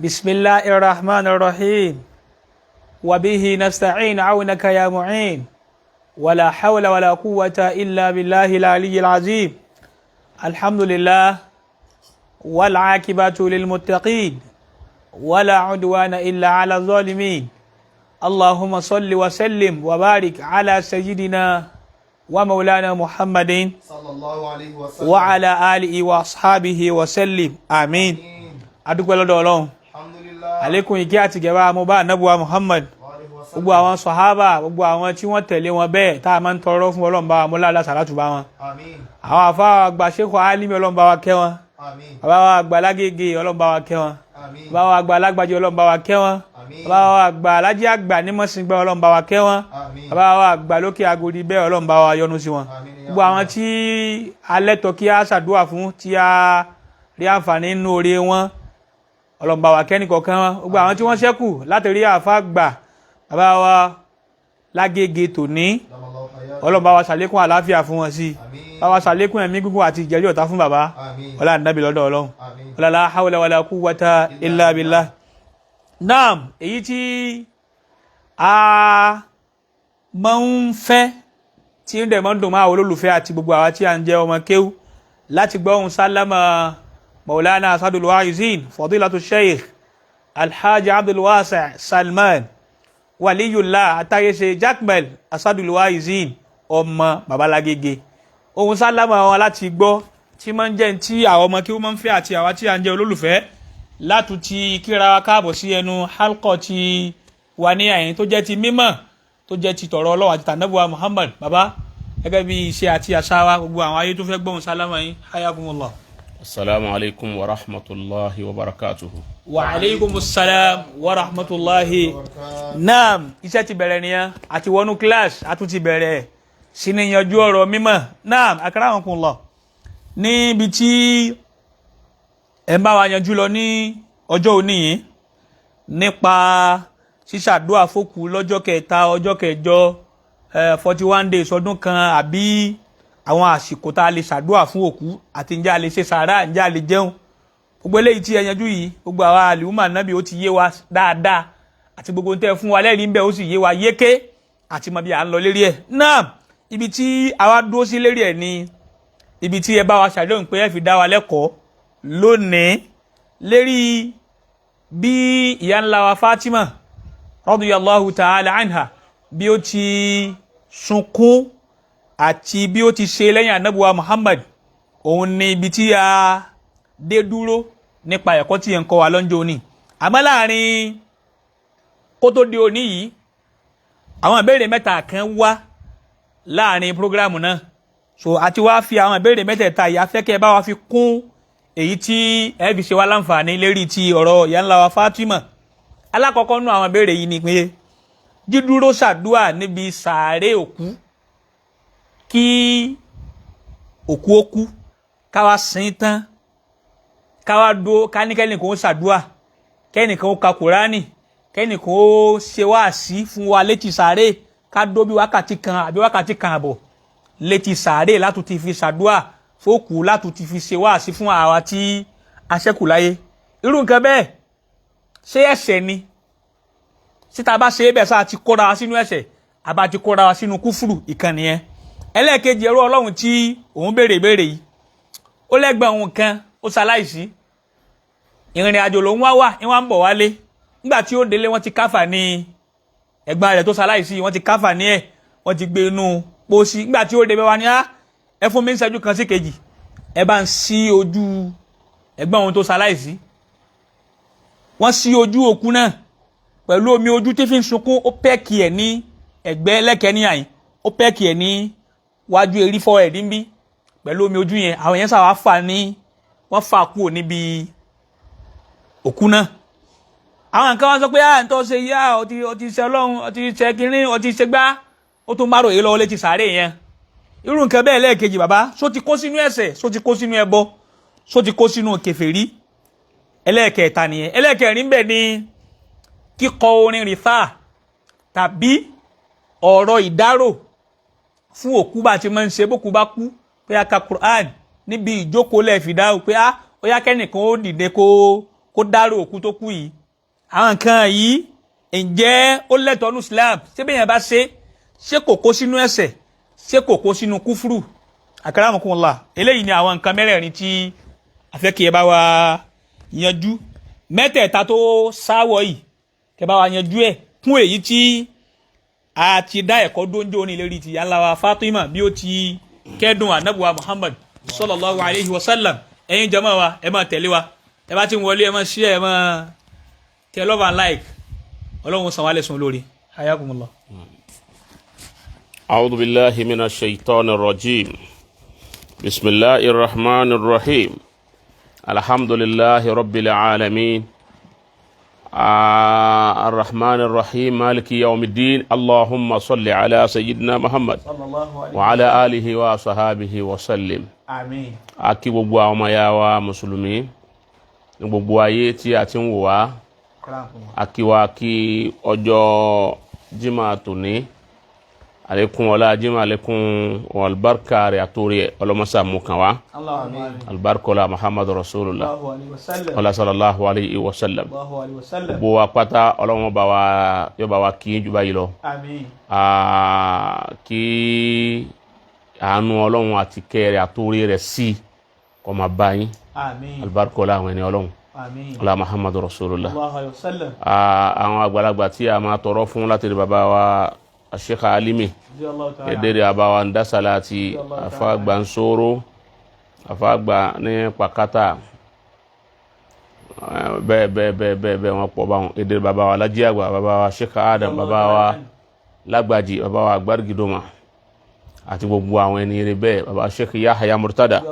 بسم الله الرحمن الرحيم وبه نستعين عونك يا معين ولا حول ولا قوة إلا بالله العلي العظيم الحمد لله والعاقبة للمتقين ولا عدوان إلا على الظالمين اللهم صل وسلم وبارك على سيدنا ومولانا محمد صلى الله عليه وسلم وعلى آله وأصحابه وسلم آمين adúpẹ́ lọ́dọ̀ Ọlọ́run alhamdulillah àlékún ìkẹ́ àti ìgẹ̀ mo bá ànábì Muhammad gbogbo àwọn sàhábà gbogbo àwọn tí wọ́n tẹ̀lé wọn bẹ́ẹ̀ tá a máa ń tọrọ fún Ọlọ́run bá wa mú ládàá sàlátù bá wọn àmín àwọn àfáà àgbà Sheikh Alimi Ọlọ́run bá wa kẹ́ wọn àmín bàbá wa àgbà Lágége Ọlọ́run bá wa kẹ́ wọn àmín bàbá wa àgbà Lágbàjì Ọlọ́run bá wa kẹ́ wọn àmín bàbá wa àgbà Alájí àgbà nímọ̀sìngbà Ọlọ́run bá wa kẹ́ wọn àmín bàbá wa àgbà lókè Agodi bẹ́ẹ̀ Ọlọ́run bá wa yọ́nú sí wọn àmín gbogbo àwọn tí alẹ́ tọ́ kí a ṣàdúrà fún tí a rí àǹfààní nínú oore wọn Ọlọ́run bá wa kẹ́ nìkọ̀ọ̀kan wọn gbogbo àwọn tí wọ́n ṣẹ́kù láti rí àfa gbà bàbá wa Lágége tòní Ọlọ́run bá wa ṣàlékún àlàáfíà fún wọn sí bá wa ṣàlékún ẹ̀mí gígùn àti ìjẹ́rí ọ̀tá fún bàbá ọlá nàbí lọ́dọ̀ Ọlọ́run ọlá la hawla wala quwwata illa billah. Naam, èyí tí a máa ń fẹ́ tí ń dẹ̀ máa ń dùn máa olólùfẹ́ àti gbogbo àwa tí a ń jẹ́ ọmọ kéwú láti gbọ́ ohùn sálámà Maulana Asadul Wa'izin Fadilatu Sheikh Alhaji Abdul Wasi' Salman Waliyullah Atayese Jakmal Asadul Wa'izin ọmọ Baba Lágége ohùn sálámà wọn láti gbọ́ tí máa ń jẹ́ tí àwọn ọmọ kéwú máa ń fẹ́ àti àwa tí a ń jẹ́ olólùfẹ́ látù ti kíra wa káàbọ̀ sí ẹnu halqa ti wà ní àyìn tó jẹ́ ti mímọ̀ tó jẹ́ ti tọ̀rọ̀ Ọlọ́run àti tànàbùwà Muhammad bàbá gẹ́gẹ́ bí iṣẹ́ àti àṣà wa gbogbo àwọn ayé tó fẹ́ gbọ́hùn sálámà yín hayakumullah. Assalamu alaikum wa rahmatullahi wa barakatuhu. Wa alaikumus salam wa rahmatullahi. Naam, iṣẹ́ ti bẹ̀rẹ̀ nìyẹn àti wọnú class a tún ti bẹ̀rẹ̀ sí ní yanjú ọ̀rọ̀ mímọ̀. Naam, akramakumullah. Níbi tí ẹ bá wa yanjú lọ ní ọjọ́ òní yìí nípa ṣíṣàdúà fókù lọ́jọ́ kẹta ọjọ́ kẹjọ 41 days ọdún kan àbí àwọn àsìkò tá a lè ṣàdúà fún òkú àti ǹjẹ́ a lè ṣe sàárà ǹjẹ́ a lè jẹun gbogbo eléyìí tí ẹ yanjú yìí gbogbo àwa àlùmọ̀ nábì ó ti yé wa dáadáa àti gbogbo tẹ́ fún wa lẹ́rìí ń bẹ ó sì yé wa yéké àti mọ̀ bí à ń lọ lérí ẹ̀ náà ibi tí àwa dúró sí lérí ẹ̀ ni ibi tí ẹ bá wa ṣàdéhùn pé ẹ fi dá wa lẹ́kọ̀ọ́ lónìí lérí bí ìyá ńlá wa Fatima radiyallahu ta'ala anha bí ó ti sunkún àti bí ó ti ṣe lẹ́yìn ànábùwà Muhammad òun ni ibi tí a dé dúró nípa ẹ̀kọ́ tí ẹ̀ ń kọ́ wa lọ́njọ́ òní àmọ́ láàrin kó tó di òní yìí àwọn ìbéèrè mẹ́ta kan wá láàrin prógrámù náà so àti wá fi àwọn ìbéèrè mẹ́tẹ̀ẹ̀ta yìí afẹ́kẹ́ bá wa fi kún èyí tí ẹ fi ṣe wá láǹfààní lérí ti ọ̀rọ̀ ìyá ńlá wa Fatima alákọ̀ọ́kọ́ nú àwọn ìbéèrè yìí ni pé dídúró ṣàdúà níbi sàárè òkú kí òkú ó kú káwa sin tán káwa dó káníkẹ́nìkan ó ṣàdúà kẹ́nìkan ó ka Kùránì kẹ́nìkan ó ṣe wáàsí fún wa létí sàárè ká dó bí wákàtí kan àbí wákàtí kan àbọ̀ létí sàárè látù ti fi ṣàdúà fókù látù ti fi ṣe wáàsí fún àwa tí a ṣẹ́kù láyé irú nǹkan bẹ́ẹ̀ ṣé ẹ̀ṣẹ̀ ni síta bá ṣe é bẹ̀ sáà ti kóra wa sínú ẹ̀ṣẹ̀ àbá ti kóra wa sínú kúfùrù ìkànnì yẹn ẹlẹ́ẹ̀kejì ẹrú Ọlọ́run tí òun béèrè ìbéèrè yìí ó lẹ́gbẹ̀ẹ́ òun kan ó ṣaláìsí ìrìn àjò lòun wá ń bọ̀ wálé nígbà tí ó délé wọ́n ti káfà ní ẹ̀gbọ́n rẹ̀ tó ṣaláìsí wọ́n ti káfà ní ẹ̀ wọ́n ti gbé inú pósí nígbà tí ó débẹ̀ wá ní ẹ fún mi ń ṣẹ́jú kan sí kejì ẹ bá ń ṣí ojú ẹ̀gbọ́n òun tó ṣaláìsí wọ́n ṣí ojú òkú náà pẹ̀lú omi ojú tí fi ń sunkún ó pẹ́ẹ̀kì ẹ̀ ní ẹ̀gbẹ́ ẹlẹ́kẹ́ ní àyìn ó pẹ́ẹ̀kì ẹ̀ ní wájú erí fọ́ ẹ̀ dín bí pẹ̀lú omi ojú yẹn àwọn yẹn sáwà fà ní wọ́n fà kúrò níbi òkú náà àwọn nǹkan wọn sọ pé ǹtọ́ ṣe yá ọtí ṣe Ọlọ́run ọtí ṣe kínní ọtí ṣe gbá ó tún márò yìí lọ́wọ́ létí sàárè yẹn irú nǹkan bẹ́ẹ̀ lẹ́ẹ̀kejì bàbá só ti kó sínú ẹ̀ṣẹ̀ só ti kó sínú ẹbọ só ti kó sínú kèfèrí ẹlẹ́ẹ̀kẹta nìyẹn ẹlẹ́ẹ̀kẹrin bẹ́ẹ̀ ni kíkọ orin rìfà tàbí ọ̀rọ̀ ìdárò fún òkú bá ti máa ń ṣe bókú bá kú pé a ka Quran níbi ìjókòó lẹ́ẹ̀fìdáwò pé ó yá kẹ́nìkan ó dìde kó ó dárò òkú tó kú yìí àwọn nǹkan yìí ǹjẹ́ ó lẹ́tọ̀ọ́ ní Islam ṣé bẹ́ẹ̀ yẹn bá ṣé kò kó sínú ẹ̀ṣẹ̀ ṣé kò kó sínú kúfúrú akramakumullah eléyìí ni àwọn nǹkan mẹ́rẹ̀ẹ̀rin tí afẹ́kì ẹ bá wa yanjú mẹ́tẹ̀ẹ̀ta tó sáwọ̀ yìí kẹ bá wa yanjú ẹ̀ fún èyí tí a ti dá ẹ̀kọ́ dóńjó ní lérí ti aláwa Fatima bí ó ti kẹ́dùn anabuwa Muhammad sallallahu alayhi wa sallam ẹ̀yin jàmáà wa ẹ máa tẹ̀lé wa ẹ bá ti ń wọlé ẹ máa share ẹ máa tẹ love and like ọlọ́run san wá lẹ́san lórí hayakumullah. أعوذ بالله من الشيطان الرجيم بسم الله الرحمن الرحيم الحمد لله رب العالمين الرحمن الرحيم مالك يوم الدين اللهم صل على سيدنا محمد وعلى آله وصحابه وسلم آمين. akí gbogbo àwọn ọmọ ya wa mùsùlùmí ní gbogbo ayé tí a ti ń wò wá akí wa kí ọjọ́ Jímọ̀ tòní alekun wala jima alekun walbarka re atori olomasa mukanwa albarka la Muhammad rasulullah wala sallallahu alaihi wasallam bo wa pata olomo ba wa yo ba wa ki ju bayi lo àmín ki anu Ọlọ́hun àti kere atori re si ko ma bayin àmín albarka la woni Ọlọ́hun àmín la Muhammad rasulullah sallallahu alaihi wasallam àwọn àgbàlagbà tí a máa tọrọ fún láti baba wa Sheikh Alimi edere abawa nda salati afagba nsoro afagba ní pakata be wọ́n pọ̀ bá edere baba wa Laji Agba baba wa Sheikh Adam baba wa Lagbaji baba wa Gbargidoma àti gbogbo àwọn ẹni rẹ̀ bẹ́ẹ̀ baba Sheikh Yahya Murtada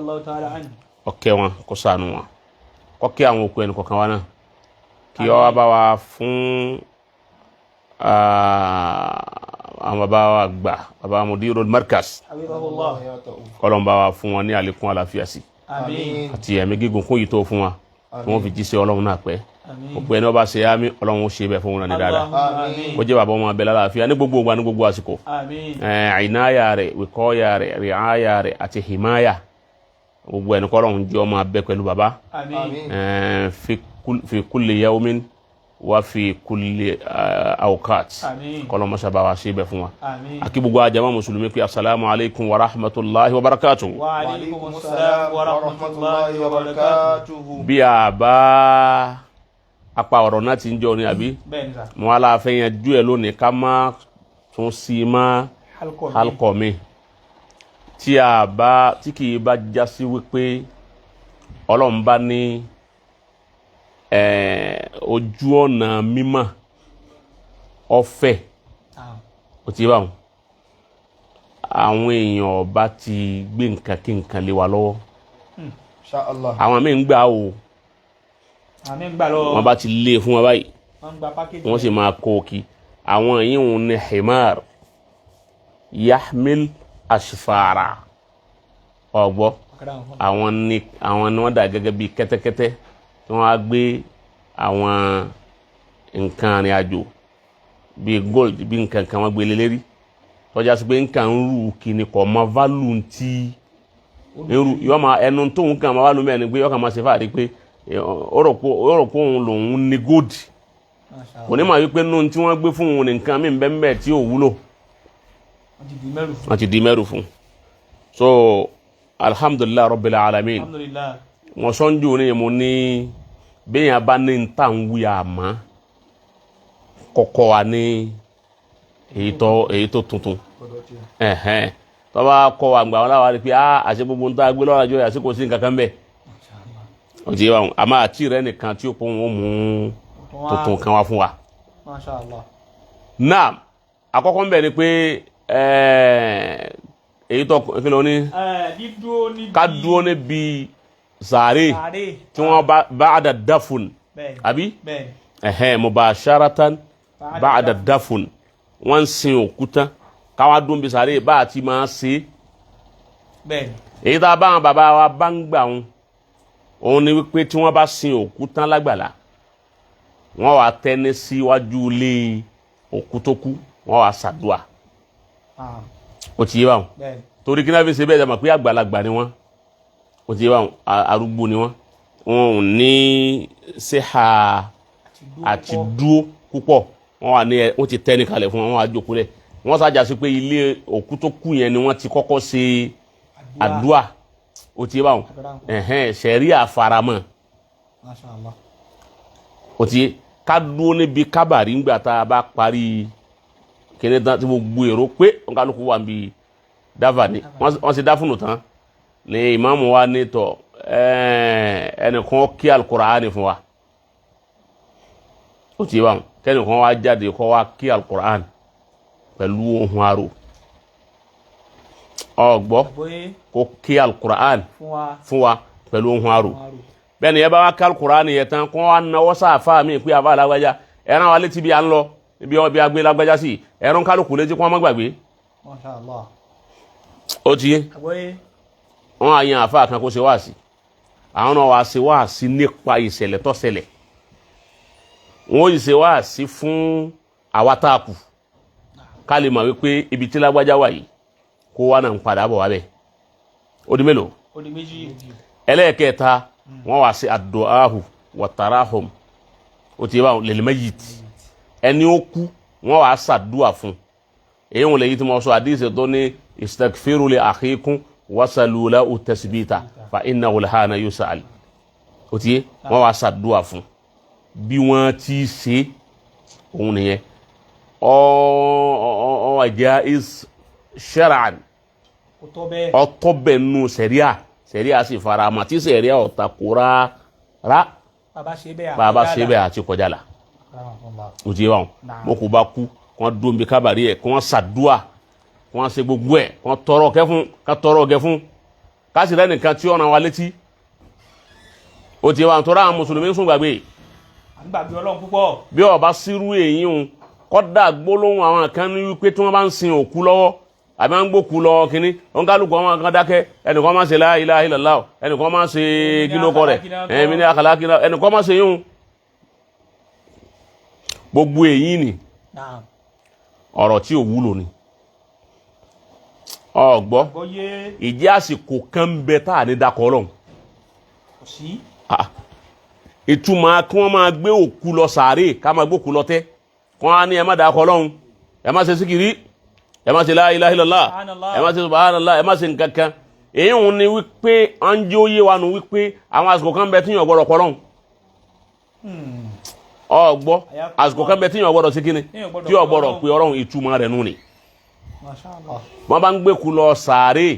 oke wọn kó ṣàánú wọn oke àwọn òkú ẹni kọ̀kan wa náà kí ó bá wa fún àwọn bàbá wa gbà bàbá mudirul markaz kọlọ́n bá wa fún wọn ní àlékún àlàáfíà sí àti ẹ̀mí gígùn kún yìí tó fún wa tí wọ́n fi jíṣẹ́ Ọlọ́run náà pẹ́ gbogbo ẹni ọba ṣe àmì Ọlọ́run ó ṣe bẹ́ẹ̀ fún wọn ní dáadáa ó jẹ́ bàbá ọmọ abẹ́lá àlàáfíà ní gbogbo ìgbà ní gbogbo àsìkò àìnáyà rẹ̀ wìkọ́yà rẹ̀ rìáyà rẹ̀ àti hìmáyà gbogbo ẹni kọ́lọ́run jẹ́ ọmọ abẹ́ pẹ̀lú bàbá fi kulli yawmin wa fi kulli awqat koloma shabawa sibe fún wa aki gbogbo ajama muslimi pé assalamu alaikum wa rahmatullahi wa barakatuh wa alaikum assalam wa rahmatullahi wa barakatuh bí aba apa ọ̀rọ̀ náà tin jọ ni àbí mo ala fẹ́ yanjú ẹ lónìí ká má tún sí má halko mi tí aba tí kì bá jásí wí pé Ọlọ́run bá ní ojú ọ̀nà mímọ́ ọ̀fẹ́ ó ti bá wọn àwọn èèyàn ọba ti gbé nǹkan kí nǹkan lé wa lọ́wọ́ Inshallah àwọn mí ń gbà o wọ́n bá ti lé fún wa báyìí wọ́n sì máa kó kí àwọn yìí wọn ní himar yahmil ashfara ọgbọ́ àwọn ni wọ́n dà gẹ́gẹ́ bí kẹ́tẹ́kẹ́tẹ́ tí wọ́n á gbé àwọn nǹkan arìn àjò bí gold bí nǹkan kan wọ́n gbé lé lérí tọ́já sí pé nǹkan rú kìíní kọ̀ mọ́ válù tí yọ́ ma ẹnu tó nǹkan mọ́ válù mẹ́rin pé yọ́ kàn máa ṣe fàárí pé ó rò pé òun lòun ní gold kò ní máa wípé nínú tí wọ́n gbé fún òun nǹkan mí bẹ́ẹ̀ tí ò wúlò wọ́n ti di mẹ́rù fún so alhamdulillah rabbil alamin wọ́n sọ́njú ní mo ní bẹ́yàn bá ní ta ń wí àmá kọ̀kọ́ wa ní èyí tó tuntun tó bá kọ́ wa gbà wọn láwá rí pé àṣẹ gbogbo ń tá gbé lọ́rọ̀ àjọ àṣẹ kò sí nǹkan kan bẹ́ẹ̀ ó ti wà àmá àti rẹ̀ nìkan tí ó pọ̀ wọn mú tuntun kan wá fún wa Masha Allah. náà àkọ́kọ́ ń bẹ̀ ni pé èyí tó kí ló ní ká dúró níbi sàárè tí wọ́n ba'da dafun àbí mubasharatan ba'da dafun wọ́n sin òkúta káwá dún bí sàárè bá ti máa ṣe èyí tá bá wọn bàbá wa bá ń gbà wọn òun ni wípé tí wọ́n bá sin òkúta lágbàlá wọ́n wá tẹ́ni síwájú ilé òkú tó kú wọ́n wá ṣàdúà ó ti yé báwọn torí kí náà fi ṣe bẹ́ẹ̀ dẹ̀ mọ̀ pé àgbàlagbà ni wọ́n ó ti yé báwọn arúgbó ni wọ́n wọn ò ní síhà àti dúó púpọ̀ wọ́n wà ní wọ́n ti tẹ́ni kalẹ̀ fún wọn wá jókòó lẹ̀ wọ́n sájà sí pé ilé òkú tó kú yẹn ni wọ́n ti kọ́kọ́ ṣe àdúà ó ti bá wọn ṣẹ̀ríà faramọ́ ó ti ká dúó níbi kábàrí ńgbà tá a bá parí kíní tán tí gbogbo èrò pé ọ̀kálùkù wà níbi dáfà ni wọ́n sì dáfúnù tán ní ìmáàmù wa ní tọ̀ ẹnìkan kí Al-Qur'ani fún wa ó ti bá wọn kẹ́nìkan wá jáde kọ́ wá kí Al-Qur'ani pẹ̀lú ohun àrò ọgbọ́ kó kí Al-Qur'ani fún wa pẹ̀lú ohun àrò bẹ́ẹ̀ ni ẹ bá wá kí Al-Qur'ani yẹn tán kó wá náwó sáàfà mi pé àbá alágbájá ẹran wa létí bí a ń lọ ibi ọbẹ̀ agbé lágbájá sí ẹran kálukú létí kó wọ́n má gbàgbé ó ti yé wọ́n á yan àfáà kan kó ṣe wáàsí àwọn náà wá ṣe wáàsí nípa ìṣẹ̀lẹ̀ tó ṣẹlẹ̀ wọ́n yìí ṣe wáàsí fún àwa tá a kù ká lè mọ̀ wípé ibi tí lágbájá wà yìí kó wá náà ń padà bọ̀ wá bẹ́ẹ̀ ó di mélòó ó di méjì ẹlẹ́ẹ̀kẹta wọ́n wá ṣe ad-du'ahu wa tarahum ó ti bá lil mayyit ẹni ó kú wọ́n wá ṣàdúà fún èyí wọn lè yí tí mo sọ àdíṣe tó ní istaghfiru li akhikum wasalu lahu tasbita fa innahu al-hana yus'al ó ti yé wọ́n wá ṣàdúà fún bí wọ́n ti ṣe òun nìyẹn ọ̀ọ́jà is shar'an ọ̀tọ̀ bẹ́ẹ̀ nù sẹ̀ríà sì fara mọ́ tí sẹ̀ríà ọ̀tà kóra rà bàbá ṣe bẹ́ẹ̀ àti kọjá la ó ti yé wọn mo kò bá kú wọ́n dún bí kábàárì ẹ̀ kí wọ́n ṣàdúà kí wọ́n ṣe gbogbo ẹ̀ kí wọ́n tọrọ ọ̀gẹ́ fún ká tọrọ ọ̀gẹ́ fún ká sì lẹ́nìkan tí ọ̀nà wa létí ó ti yé wọn tọ́ra àwọn mùsùlùmí ń sùn gbàgbé Ọlọ́run púpọ̀ bí ọba sírú èyí ń kọ́dà gbólóhùn àwọn kan ní wípé tí wọ́n bá ń sin òkú lọ́wọ́ àbí wọ́n ń gbókú lọ kínní wọ́n kálukú wọn kan dákẹ́ ẹnìkan máa ṣe la ilaha illallah ẹnìkan máa ṣe kílókọ rẹ̀ ẹ̀mí ní àkàlákì ẹnìkan máa ṣe yíhun gbogbo èyí ni ọ̀rọ̀ tí ò wúlò ni ọgbọ́ ìjẹ́ àsìkò kan ń bẹ tá à ní dákọ̀ Ọlọ́run ìtumọ̀ kí wọ́n máa gbé òkú lọ sàárè ká máa gbókú lọ tẹ́ wọ́n á ní ẹ má dákọ̀ Ọlọ́run ẹ má ṣe síkìrí ẹ má ṣe la ilaha illallah ẹ má ṣe subhanallah ẹ má ṣe nǹkankan èyí òun ni wípé ọ̀njẹ́ òye wa nù wípé àwọn àsìkò kan bẹ tí yàn gbọ́dọ̀ kọ́ Ọlọ́run ọgbọ́ àsìkò kan bẹ tí yàn gbọ́dọ̀ sí kíni tí yàn gbọ́dọ̀ pé Ọlọ́run ìtumọ̀ rẹ̀ nù ni wọ́n bá ń gbé kú lọ sàárè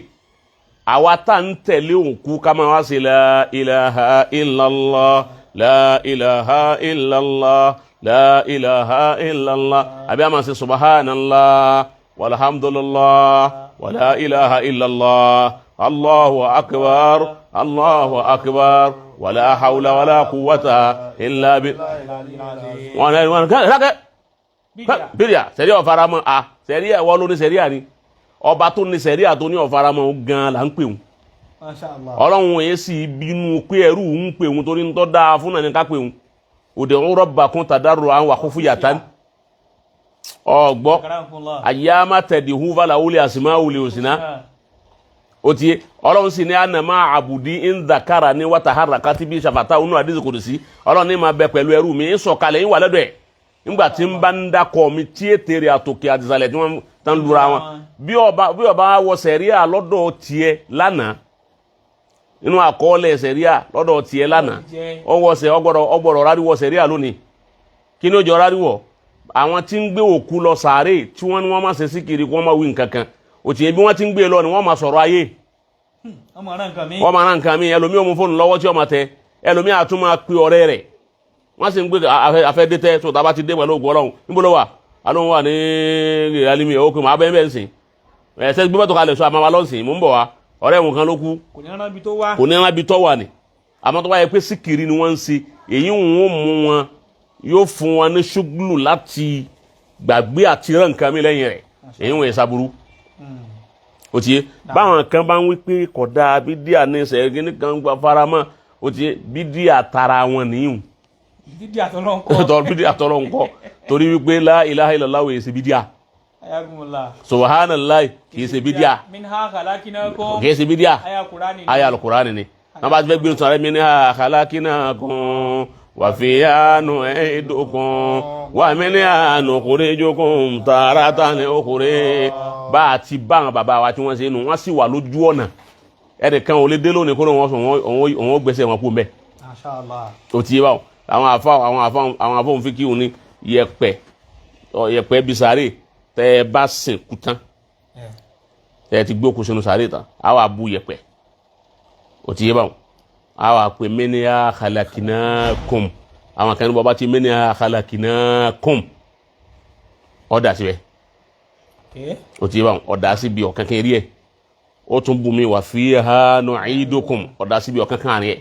àwa tá ń tẹ̀lé òkú ká máa wá sí la ilaha illallah la ilaha illallah la ilaha illallah àbí a máa ṣe subhanallah walhamdulillah wala ilaha illallah allahu akbar wala hawla wala quwwata illa billah wọn kẹ́kẹ́ bíríà sẹ́rí ọ̀faramọ́ a sẹ́rí ẹ̀wọ́ ló ní sẹ́rí àní ọba tó ní sẹ́rí àtó ní ọ̀faramọ́ gan là ń pè wọn Ọlọ́run èyí sì bínú pé ẹrú ń pè wọn torí ń tọ́ dáa fún náà ní ká pè wọn ud'u rabbakum tadarru'an wa khufyatan ọgbọ́ ayyama tad'u falahu al-asma'ul husna ó ti Ọlọ́run sì ní anama abudi in dhakarani wa taharrakat bi shafata unu hadith kudusi Ọlọ́run ní máa bẹ pẹ̀lú ẹrú mi sọ̀kalẹ̀ yín wà lọ́dọ̀ ẹ̀ nígbà tí ń bá ń dákọ̀ mi tí ètèrè àtòkè àdìsàlẹ̀ tí wọ́n tán lura wọn bí ọba wọ sẹ̀ríà lọ́dọ̀ tiẹ̀ lánàá inú àkọọ́lẹ̀ sẹ̀ríà lọ́dọ̀ tiẹ̀ lánàá ọgbọ̀rọ̀ ráríwọ̀ sẹ̀ríà lónìí kí ní ó jọ ráríwọ̀ àwọn tí ń gbé òkú lọ sàárè tí wọ́n ní wọ́n máa ṣe síkiri kí wọ́n máa wí nǹkankan òtí bí wọ́n ti ń gbé lọ ni wọ́n máa sọ̀rọ̀ ayé wọ́n máa rán nǹkan mi ẹlòmí ó mú fóònù lọ́wọ́ tí ó máa tẹ ẹlòmí àtún máa pe ọ̀rẹ́ rẹ̀ wọ́n sì ń gbé afẹ́dẹ́tẹ́ tó tá bá ti dé pẹ̀lú ògùn Ọlọ́run níbo ló wà alóhùn wà ní alimi òkè máa bẹ́ẹ̀ bẹ́ẹ̀ sìn ẹ̀sẹ̀ gbé mọ́tò kalẹ̀ sọ àmọ́ wa lọ́sìn mò ń bọ̀ wá ọ̀rẹ́ wọn kan ló kú kò ní rán bí tó wà ní àmọ́ tó bá yẹ pé síkìrì ni wọ́n ń ṣe èyí ń mú wọn yóò fún wọn ní ṣúgbùlù láti gbàgbé àti rán nǹkan mi lẹ́yìn rẹ̀ èyí wọ́n yẹ sábúrú ó ti yé báwọn kan bá ń wí pé kódà bídíà ní sẹ́yìn nìkan gba faramọ́ ó ti yé bídíà tara wọn nìyún bídíà tọ́lọ́ ńkọ́ torí wípé la ilaha illallah wèé ṣe bídíà subhanallah kìí ṣe bídíà kìí ṣe bídíà aya alukurani ni wọ́n bá ti fẹ́ gbé sọ̀rọ̀ mi ní khalaqnakum wa fiha nu'idukum wa minha nukhrijukum taratan ukhra. Bá a ti bá àwọn bàbá wa tí wọ́n ṣe nù wọ́n sì wà lójú ọ̀nà ẹnìkan ò lè dé lónìí kó lóun òun ó gbèsè wọn kú mbẹ. O ti yé báwọn àwọn àfọ òun fi kí òun ní yẹ̀pẹ̀ bí sáré tẹ́ ẹ bá sìn kú tán tẹ́ ẹ ti gbé òkú sínú sáré tán á wà bú yẹ̀pẹ̀. O ti yé báwọn á wà pé minha khalaqnakum àwọn kan ní bọ́ bá ti minha khalaqnakum ọ̀dà síbẹ̀. O ti yé báwọn ọ̀dà síbi ọ̀kan kan rí ẹ̀ ó tún bú mi wa fiha nu'idukum ọ̀dà síbi ọ̀kan kan rí ẹ̀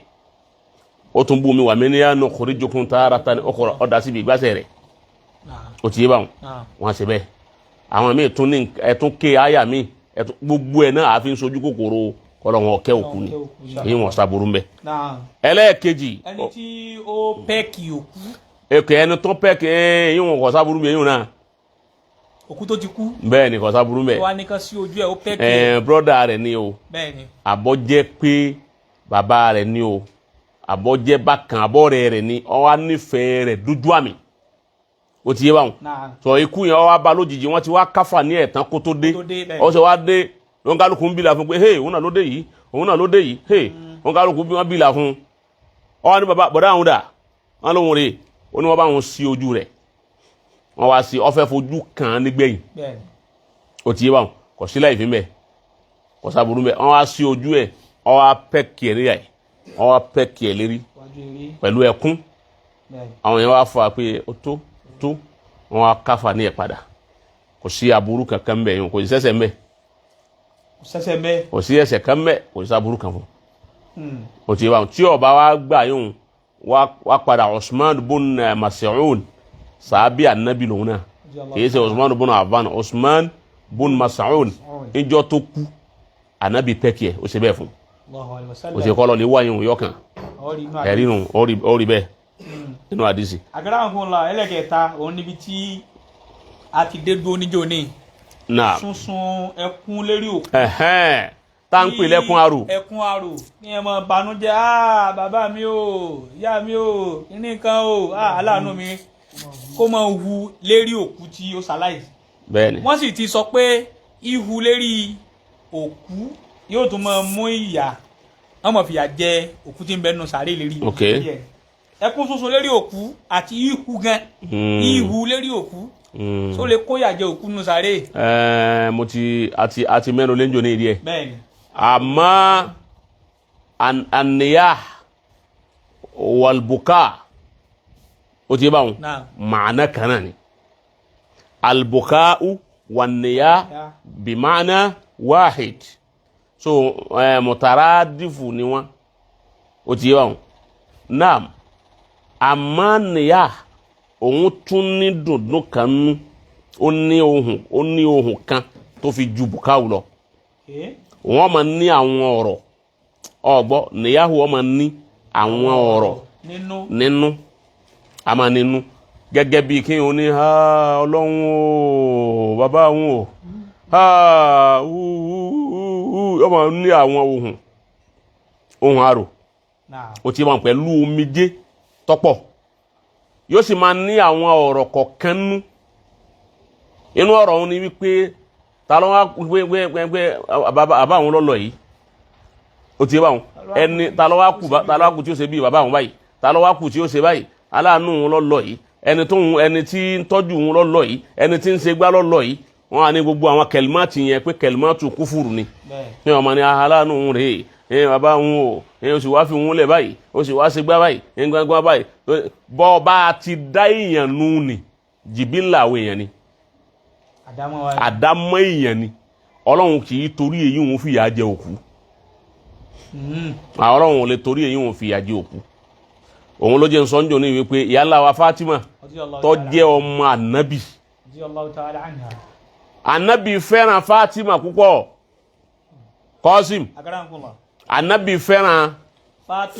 ó tún bú mi wa minha nukhrijukum taratan ukhra ọ̀dà síbi ìgbàsẹ̀ rẹ̀. O ti yé báwọn wọn ṣe bẹ́ẹ̀ àwọn míì tún ní ẹ̀tún ké àyà míì gbogbo ẹ̀ náà àfi ń sojú kòkòrò kọ́lọ́ wọn ọ̀kẹ́ òkú ni èyí wọn sábúrú ń bẹ. ẹlẹ́ẹ̀kejì ẹni tí ó pẹ́ẹ̀kì òkú. ẹni tó pẹ́ẹ̀kì èyí wọn kọ́ sábúrú bẹ èyí wọn náà. òkú tó ti kú. bẹ́ẹ̀ ni kọ́ sábúrú bẹ. wọ́n á ní ká sí ojú ẹ̀ ó pẹ́ẹ̀kì. brọ́dà rẹ̀ ni o. bẹ́ẹ̀ ni. àbọ̀jẹ́ pé bàbá rẹ̀ ni o àbọ̀jẹ́ bákan àbọ̀rẹ̀ rẹ̀ ni ó wá nífẹ̀ẹ́ rẹ̀ dójú àmì. O ti yé báwọn. sọ ikú yẹn ó wá bá lójijì wọ́n ti wá káfà ní ẹ̀tàn kó tó dé ó ṣe wá dé wọn kálukú ń bìlà fún pé hey òun náà ló dé yìí òun náà ló dé yìí hey wọn kálukú bí wọn bìlà fún ọ wá ní bọ̀dá àwọn dà wọn lóhun rè ó ní wọn bá wọn sí ojú rẹ̀ wọn wá sí ọfẹ fojú kàn án nígbẹ̀yìn. O ti yé báwọn kò sí láì fi mẹ kò sábúrú mẹ wọn wá sí ojú ẹ̀ wọn wá pẹ́ kìẹ̀rí ẹ̀ wọn wá pẹ́ kìẹ̀ lérí pẹ̀lú ẹkún àwọn yẹn wá fọ pé ó tó wọn wá káfà ní ẹ̀ padà kò sí aburú kankan mbẹ yìí kò sí sẹ́ṣẹ̀ mbẹ kò sí ẹ̀ṣẹ̀ kan mbẹ kò sí aburú kan fún o ti bá tí ọba wa gbà yìí wá padà Usman bun Mas'ud sàábì ànábì lòun náà kì í ṣe Usman bun Affan Usman bun Mas'ud ìjọ tó kú ànábì pẹ́kì ẹ̀ ó ṣe bẹ́ẹ̀ fún o ṣe kọ́ lọ lè wá yìí yọkàn ẹ̀rí nù ó rí bẹ́ẹ̀ nínú àdìsí. àgàrà fún la ẹlẹ́kẹ̀ẹ́ta òun níbi tí a ti dé dúró níjó ní. sunsun ẹkún lérí òkú. tá ń pè lẹ́kún arò. ẹkún arò ní ẹ mọ banújẹ́ bàbá mi o ìyá mi o kíní kan o aláàánú mi kó mọ hu lérí òkú tí ó ṣaláìsí. bẹ́ẹ̀ni. wọ́n sì ti sọ pé ihu lérí òkú yóò tún mọ mú ìyà wọ́n mọ̀ fìyà jẹ òkú tí ń bẹ nù sàárè lérí. ẹkún sunsun lérí òkú àti ihu gan ihu lérí òkú so lè kó yàjẹ òkú nù sáré. mo ti àti mẹ́nu lẹ́njọ́ ní ìdí ẹ̀. bẹ́ẹ̀ni. àmọ́ àníyá wàlbùkà ó ti bá wọn màánà kan náà ni albùkà wàníyá bí màánà wáhid so mùtàràdìfù ni wọn ó ti bá wọn náà àmọ́ níyà òun tún ní dùndún kan nú ó ní ohùn kan tó fi ju bùkáwù lọ wọ́n máa ní àwọn ọ̀rọ̀ ọgbọ́ níyàwó wọ́n máa ní àwọn ọ̀rọ̀ nínú a máa nínú gẹ́gẹ́ bí kí wọ́n ní ọlọ́run o bàbá wọn o wọ́n máa ní àwọn ohùn àrò ó ti máa pẹ̀lú omijé tọ́pọ̀ yóò sì máa ní àwọn ọ̀rọ̀ kọ̀ọ̀kan nú inú ọ̀rọ̀ òun ni wípé ta ló wá gbé bàbá àwọn lọ́lọ́ yìí ó ti bá wọn ẹni ta ló wá kù tí ó ṣe bí bàbá àwọn báyìí ta ló wá kù tí ó ṣe báyìí aláàánú òun lọ́lọ́ yìí ẹni tí ń tọ́jú òun lọ́lọ́ yìí ẹni tí ń ṣe gbá lọ́lọ́ yìí wọ́n á ní gbogbo àwọn kẹlímátì yẹn pé kẹlímátù kúfùrù ni ní ọmọ ní aláàánú òun rèé bàbá òun o ó sì wá fi òun lẹ̀ báyìí ó sì wá ṣe gbá báyìí gbangba báyìí bọ́ bá ti dá èèyàn nù ni jìbìlà àwọn èèyàn ni àdámọ́ èèyàn ni ọlọ́run kì í torí èyí òun fìyà jẹ òkú ọlọ́run ò lè torí èyí òun fìyà jẹ òkú òun ló jẹ́ nsọ́njọ́ ní wípé ìyálà wa Fatima tó jẹ́ ọmọ ànábì ànábì fẹ́ràn Fatima púpọ̀ Qasim ànábì fẹ́ràn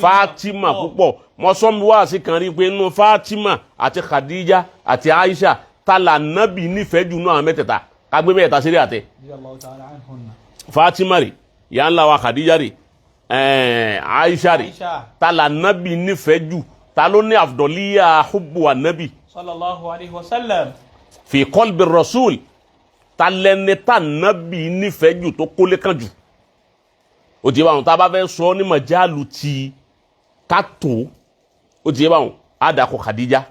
Fatima púpọ̀ mọ́sọ́mi wá sí kan rí pé inú Fatima àti Khadija àti Aisha tala nabi nífẹ̀ẹ́ jù náà mẹ́tẹ̀ẹ̀ta kagbé mẹ́ta sírí àtẹ Fatima rè ìyá ńlá wa Khadija rè Aisha rẹ̀ ta la nabi nífẹ̀ẹ́ jù ta ló ní afdoliya hubbu wa nabi sallallahu alayhi wa sallam fi qalbi rasul ta lẹni ta nabi nífẹ̀ẹ́ jù tó kólé kan jù ó ti yé báwọn tá a bá fẹ́ sọ ní majalu ti ká tó ó ti yé báwọn á dàkọ Khadija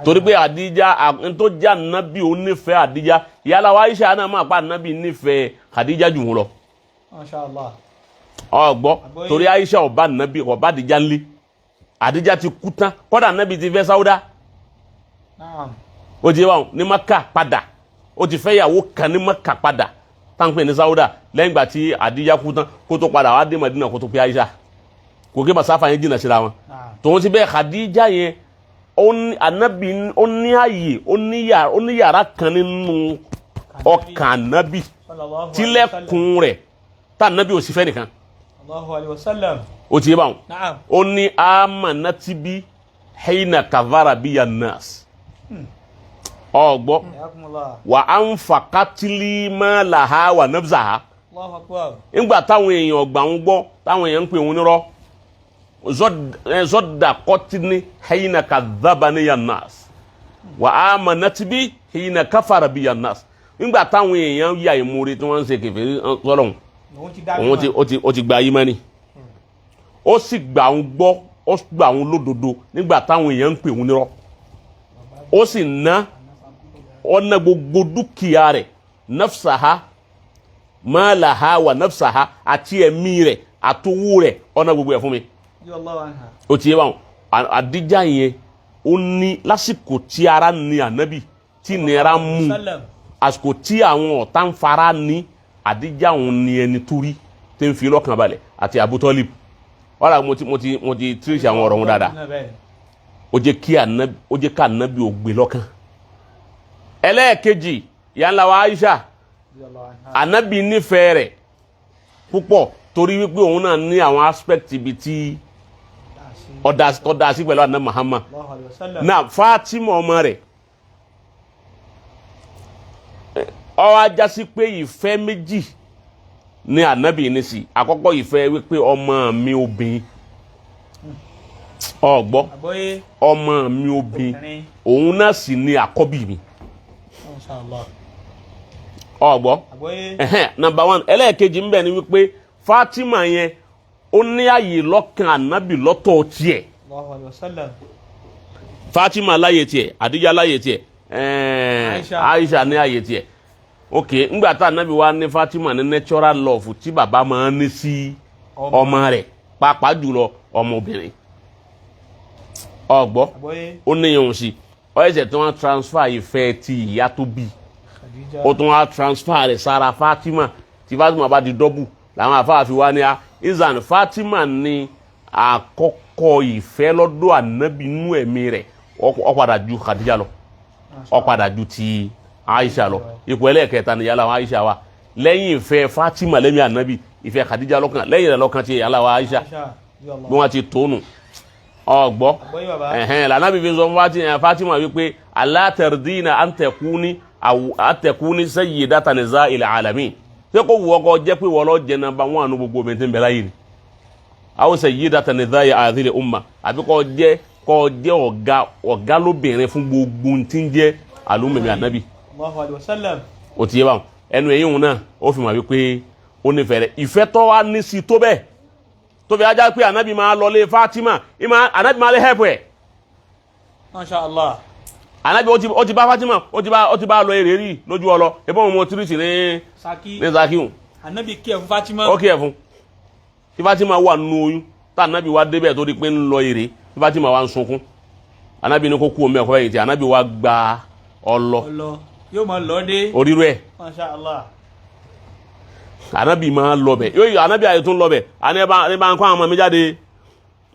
torí pé Khadija tó jẹ́ nabi ó nífẹ̀ẹ́ Khadija yálà wa Aisha náà máa pa nabi nífẹ̀ẹ́ Khadija jù wọn lọ. Masha Allah. Ọgbọ́ torí Aisha ọba nabi ọba Khadija ńlẹ̀ Khadija ti kú tán kódà nabi ti fẹ́ Sauda ó ti yé báwọn ní Maka padà ó ti fẹ́ yàwó kan ní Maka padà táǹpẹ̀ ní Sauda lẹ́yìn ìgbà tí Khadija kú tán kó tó padà wá dé Madina kó tó pé Aisha kò kí masáfà yẹn jìnnà síra wọn tòun ti bẹ́ẹ̀ Khadija yẹn anabi ó ní ààyè ó ní yàrá kan nínú ọkàn anabi tilẹ̀kùn rẹ̀ tá anabi ò sì fẹ́ nìkan Allahu alayhi wa sallam ó ti yé báwọn ó ní amanatibi hina kavara biya nas ọgbọ́ wa anfaqatili ma laha wa nafsaha Allahu akbar ńgbà táwọn èèyàn ọgbà ń gbọ́ táwọn èèyàn ń pè wọn nírọ́ zọdà kọtini hina kadhabani ya nas wa amanatibi hina kafara biya nas ńgbà táwọn èèyàn ya ìmúre tí wọ́n ń ṣe kèfèrí sọ́lọ́hún ó ti gba ìmánì ó sì gbà ń gbọ́ ó gbà ń lódodo nígbà táwọn èèyàn ń pè wọn nírọ́ ó sì ná ọ̀nà gbogbo dúkìá rẹ̀ nafsaha malaha wa nafsaha àti ẹ̀mí rẹ̀ àtowó rẹ̀ ọ̀nà gbogbo ẹ̀ fún mi. ó ti yé wọn Khadija yẹn ó ní lásìkò tí ara ní ànábì tí nira mú àsìkò tí àwọn ọ̀tá ń fara ní Khadija òun ní ẹni torí tí ń fi lọ́kàn balẹ̀ àti Abu Talib wàhálà mo ti tírísì àwọn ọ̀rọ̀ wọn dáadáa ó jẹ́ ká ànábì ò gbé lọ́kàn. Ẹlẹ́ẹ̀kejì yàrá wa Aisha ànábì nífẹ̀ẹ́ rẹ̀ púpọ̀ torí wípé òun náà ní àwọn aspect ibi tí ọ̀dà sí pẹ̀lú ànábì Muhammad náà Fatima ọmọ rẹ̀ ó wá já sí pé ìfẹ́ méjì ní ànábì ní sí àkọ́kọ́ ìfẹ́ wípé ọmọ mi obìnrin ọgbọ́ ọmọ mi obìnrin òun náà sì ní àkọ́bí mi ọgbọ́ number one ẹlẹ́ẹ̀kejì ń bẹ ni wípé Fatima yẹn ó ní ààyè lọ́kàn ànábì lọ́tọ̀ tiẹ̀ Fatima láyé tiẹ̀ Khadija láyé tiẹ̀ Aisha ní ààyè tiẹ̀ ok ngbà tá ànábì wa ní Fatima ní natural love tí bàbá máa ń ní sí ọmọ rẹ̀ pàápàá jùlọ ọmọbìnrin ọgbọ́ ó níyàn sí ọ ẹsẹ̀ tí wọ́n transfer ìfẹ́ ti ìyá tó bí ó tún wá transfer rẹ̀ sára Fatima tí Fatima bá di dọ́bù làwọn afáàfin wa ní a izan Fatima ní àkọ́kọ́ ìfẹ́ lọ́dọ̀ ànábì nú ẹ̀mí rẹ̀ ó padà ju Khadija lọ ó padà ju ti Aisha lọ ipò ẹlẹ́ẹ̀kẹta ni yàrá wa Aisha wa lẹ́yìn ìfẹ́ Fatima lẹ́mí ànábì ìfẹ́ Khadija lọ́kàn lẹ́yìn rẹ̀ lọ́kàn ti yàrá wa Aisha bí wọ́n ti tónu ọgbọ́ lànàbí fi sọ Fatima wípé alátẹ̀rdínà àtẹ̀kúní sayyidata nisa'il alamin ṣé kò wù ọkọ jẹ́ pé wọ́n lọ jẹ́ nàbà wọn àánú gbogbo omi tí ń bẹ láyé ni aw sayyidata nisa'i hadhihi umma àbí kò jẹ́ ọ̀gá lóbìnrin fún gbogbo tí ń jẹ́ àlùmọ̀mí ànábì ó ti yé báwọn ẹnu ẹ̀yìn òun náà ó fi mọ̀ wípé ó nífẹ̀ẹ́ rẹ̀ ìfẹ́ tó wá ní sí tó bẹ́ẹ̀ tó fi ajá pé ànábì máa lọ lé Fatima ànábì máa lé hẹ́pù ẹ̀. Masha Allah. ànábì ó ti bá Fatima ó ti bá lọ èrè rí lójú ọlọ ẹbọn ọmọ tírìsì ní Zakiu. ànábì kí ẹ fún Fatima. ó kí ẹ fún tí Fatima wà nínú oyún tá ànábì wá débẹ̀ tó di pé ń lọ èrè tí Fatima wá ń sunkún ànábì ní kó kú omi ẹ̀kọ́ ẹ̀yìn tí ànábì wá gba ọlọ yóò máa lọ dé. orírú ẹ̀. Masha Allah. Ànábì máa lọ bẹ̀ yóò ànábì àyè tún lọ bẹ̀ àní bá ń kọ́ àwọn ọmọ mi jáde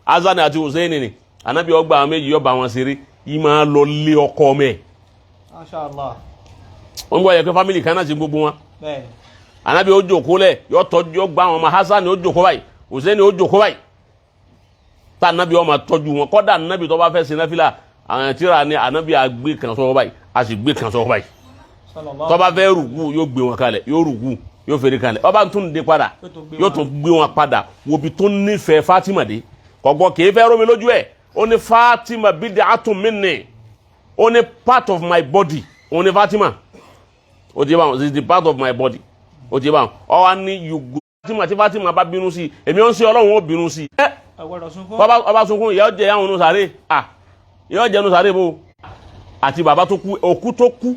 Hasan àti Hussein ni ànábì ọgbà àwọn méjì yọba wọn ṣeré yìí máa lọ lé ọkọ mẹ́. Masha Allah. wọ́n gbọ́ yẹ pé fámìlì kan náà ti gbogbo wọn. ànábì ó jókòó lẹ̀ yọ tọ́jú yọ gba àwọn ọmọ Hasan ó jókòó báyìí Hussein ó jókòó báyìí tá ànábì ó máa tọ́jú wọn kọ́dà ànábì tó bá fẹ́ ṣe náfìlà àwọn tíra ni ànábì àgbé kan sọ́wọ́ báyìí a sì gbé kan sọ́wọ́ báyìí tó bá fẹ́ rùkú yóò gbé wọn kalẹ̀ yóò rùkú yóò fèrè kalẹ̀ ọba tún dé padà yóò tún gbé wọn padà wobi tó nífẹ̀ẹ́ Fatima dé kọ̀gbọ́n kì í fẹ́ rómi lójú ẹ̀ ó ní Fatima bid'atun minni ó ní part of my body ó ní Fatima ó ti bá wọn is the part of my body ó ti bá wọn ọ wá ní yugo Fatima tí Fatima bá bínú sí èmi ó ń ṣe Ọlọ́run ó bínú sí ọba sunkún ìyá ọjẹ àwọn ọ̀nù sáré ìyá ọjẹ ọ̀nù sáré bó àti bàbá tó kú òkú tó kú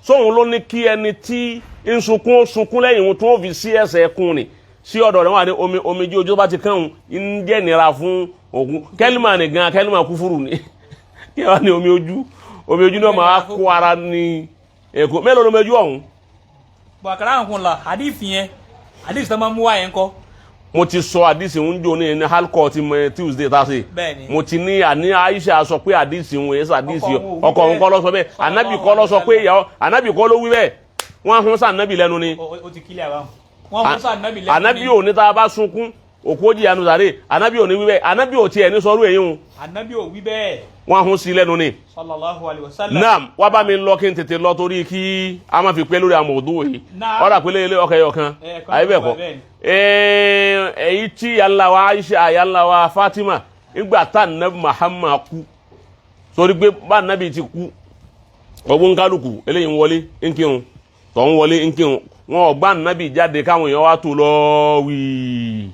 sóhun ló ní kí ẹni tí ń sunkún ó sunkún lẹ́yìn ohun tó fi sí ẹsẹ̀ ẹkùn ni sí ọ̀dọ̀ rẹ̀ wà ní omijé ojú bá ti kàn ń jẹ́ nira fún ògùn kẹ́lìmà nìgan kẹ́lìmà kúfúrú ni kí wọ́n ní omi ojú náà máa kó ara ní èkó mélòó ló omi ojú ọ̀hún. bàkàrà àwọn kan la hadith yẹn hadith tó máa mú wá yẹn kọ́. mo ti sọ àdìsí ń jò ní halkọ ti Tuesday tá a ṣe mo ti ní àní Aisha sọ pé àdìsí ń wẹ̀ àdìsí ọkọ òun kọ́ lọ sọ bẹ́ẹ̀ Ànábì kọ́ lọ sọ pé ìyàwó Ànábì kọ́ ló wí bẹ́ẹ̀ wọ́n hún sá Ànábì lẹ́nu ni wọ́n hún sá Ànábì lẹ́nu ni Ànábì ò ní tá a bá sunkún òkú ó jìyà nù sàré Ànábì ò ní wí bẹ́ẹ̀ Ànábì ò tiẹ̀ ní sọrú èyí hun Ànábì ò wí bẹ́ẹ̀ wọ́n hún sí lẹ́nu ni. sallallahu alaihi wasallam. naam wá bá mi lọ kí n tètè lọ torí kí a máa fi pẹ́ lórí àwọn òdúwò yìí ọ̀rọ̀ àpẹẹlẹ ilé ọkọ̀ ẹ̀yọ̀ kan àyè bẹ́ẹ̀ kọ́ èyí tí yàrá wa Aisha yàrá wa Fatima nígbà tá Nabi Muhammad kú torí pé bá Nabi ti kú ọgbọ́n kálukú eléyìí ń wọlé ń kírun tọ̀ ń wọlé ń kírun wọn ọgbà Nabi jáde káwọn èèyàn wá tó lọ wíì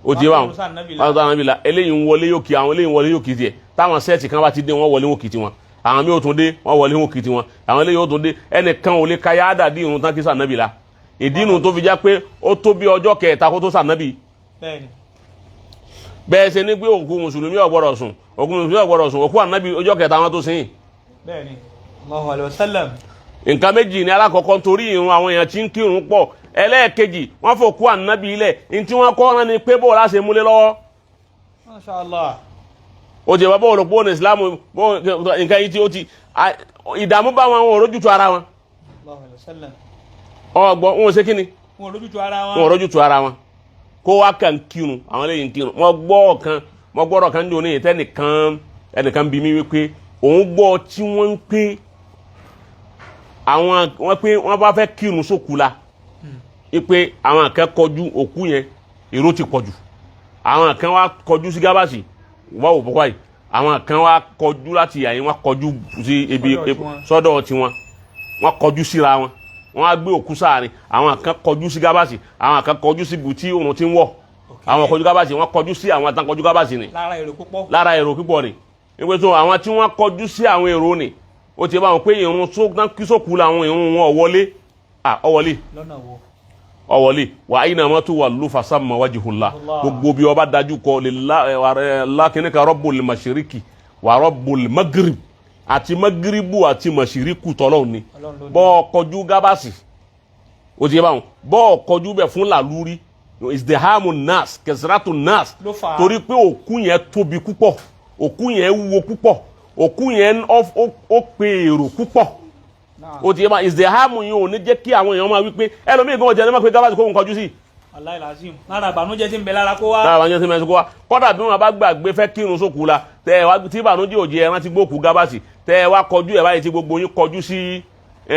ó ti wà wọn Nabi la eléyìí ń wọlé yóò kí àwọn eléyìí ń wọlé yóò kí tiẹ̀ táwọn sẹ́ẹ̀tì kan bá ti dé wọn wọlé wọn kì tiwọn àwọn mi ò tún dé wọn wọlé wọn kì tiwọn àwọn eléyìí ó tún dé ẹnìkan ò lè ka yáàdà dín irun tán kí sànàbì la ìdí nu tó fi já pé ó tó bí ọjọ́ kẹta kó tó sànàbì bẹ́ẹ̀ ṣe ní pé òkú mùsùlùmí ò gbọ́dọ̀ sùn òkú mùsùlùmí ò gbọ́dọ̀ sùn òkú ànábì ọjọ́ kẹta wọn tó sìn. bẹ́ẹ̀ni Allahu alaihi wasallam. nǹkan méjì ní alákọ̀ọ́kọ́ nítorí irun àwọn èèyàn tí ń kírun pọ̀ ẹlẹ́ẹ̀kejì wọ́n fòkú ànábì ilẹ̀ ní tí wọ́n kọ́ ọ́n ní pé bó láṣẹ múlé lọ́wọ́. Masha Allah. ó ti bàbá òròpó ní ìsìlámù nǹkan yìí tí ó ti ìdààmú bá wọn òrójútu ara wọn. Allahu alaihi wasallam. ọgbọ́n wọn ò ṣe kíni. wọn òrójútu ara wọn. wọn òrójútu ara wọn kó wá kàn kírun àwọn eléyìí ń kírun mo gbọ́rọ̀ kan ní òní ẹnìkan bí mi wípé òun gbọ́ tí wọ́n ń pé wọ́n bá fẹ́ kírun sókù la wípé àwọn kan kọjú òkú yẹn èrò ti pọ̀jù àwọn kan wá kọjú sí gábàsì wọ́n wò bọ́kọ́ yìí àwọn kan wá kọjú láti yàyí wọ́n kọjú sí ibi sọ́dọ̀ tiwọn wọ́n kọjú síra wọn wọ́n á gbé òkú sáàrin àwọn kan kọjú sí gábàsì àwọn kan kọjú sí ibi tí òòrùn ti ń wọ̀ àwọn kọjú gábàsì wọ́n kọjú sí àwọn tán kọjú gábàsì ni lára èrò púpọ̀ ni wípé tó àwọn tí wọ́n kọjú sí àwọn èrò ni ó ti bá wọn pé ìrun kí sókù làwọn ìrun wọn ọwọlé wà áyínà mọ́tò wà ló fasamma wajhullah gbogbo bí ọba dájú kọ lákínníkà rabbul mashiriki wà rabbul magrib àti magribu àti mashiriku tọ́lọ́ ni bọ́ kọjú gábàsì ó ti bá wọn bọ́ kọjú bẹ̀ fún làlúrí izdihamu nas kẹsìrátù nas torí pé òkú yẹn tóbi púpọ̀ òkú yẹn wúwo púpọ̀ òkú yẹn ó pe èrò púpọ̀ ó ti yẹ máa izdihamu yìí ò ní jẹ́ kí àwọn èèyàn máa wí pé ẹlòmíì gan ọjà ní máa pe gábàsì kó ń kọjú sí. Wallahi lazim lára ìbànújẹ́ tí ń bẹ lára kó wá. lára ìbànújẹ́ tí ń bẹ lára kó wá kọ́dà bí wọn bá gbàgbé fẹ́ kírun sókù la tẹ ẹ wá tí ìbànújẹ́ òjì ẹ rántí gbókù gábàsì tẹ ẹ wá kọjú ẹ báyìí tí gbogbo yín kọjú sí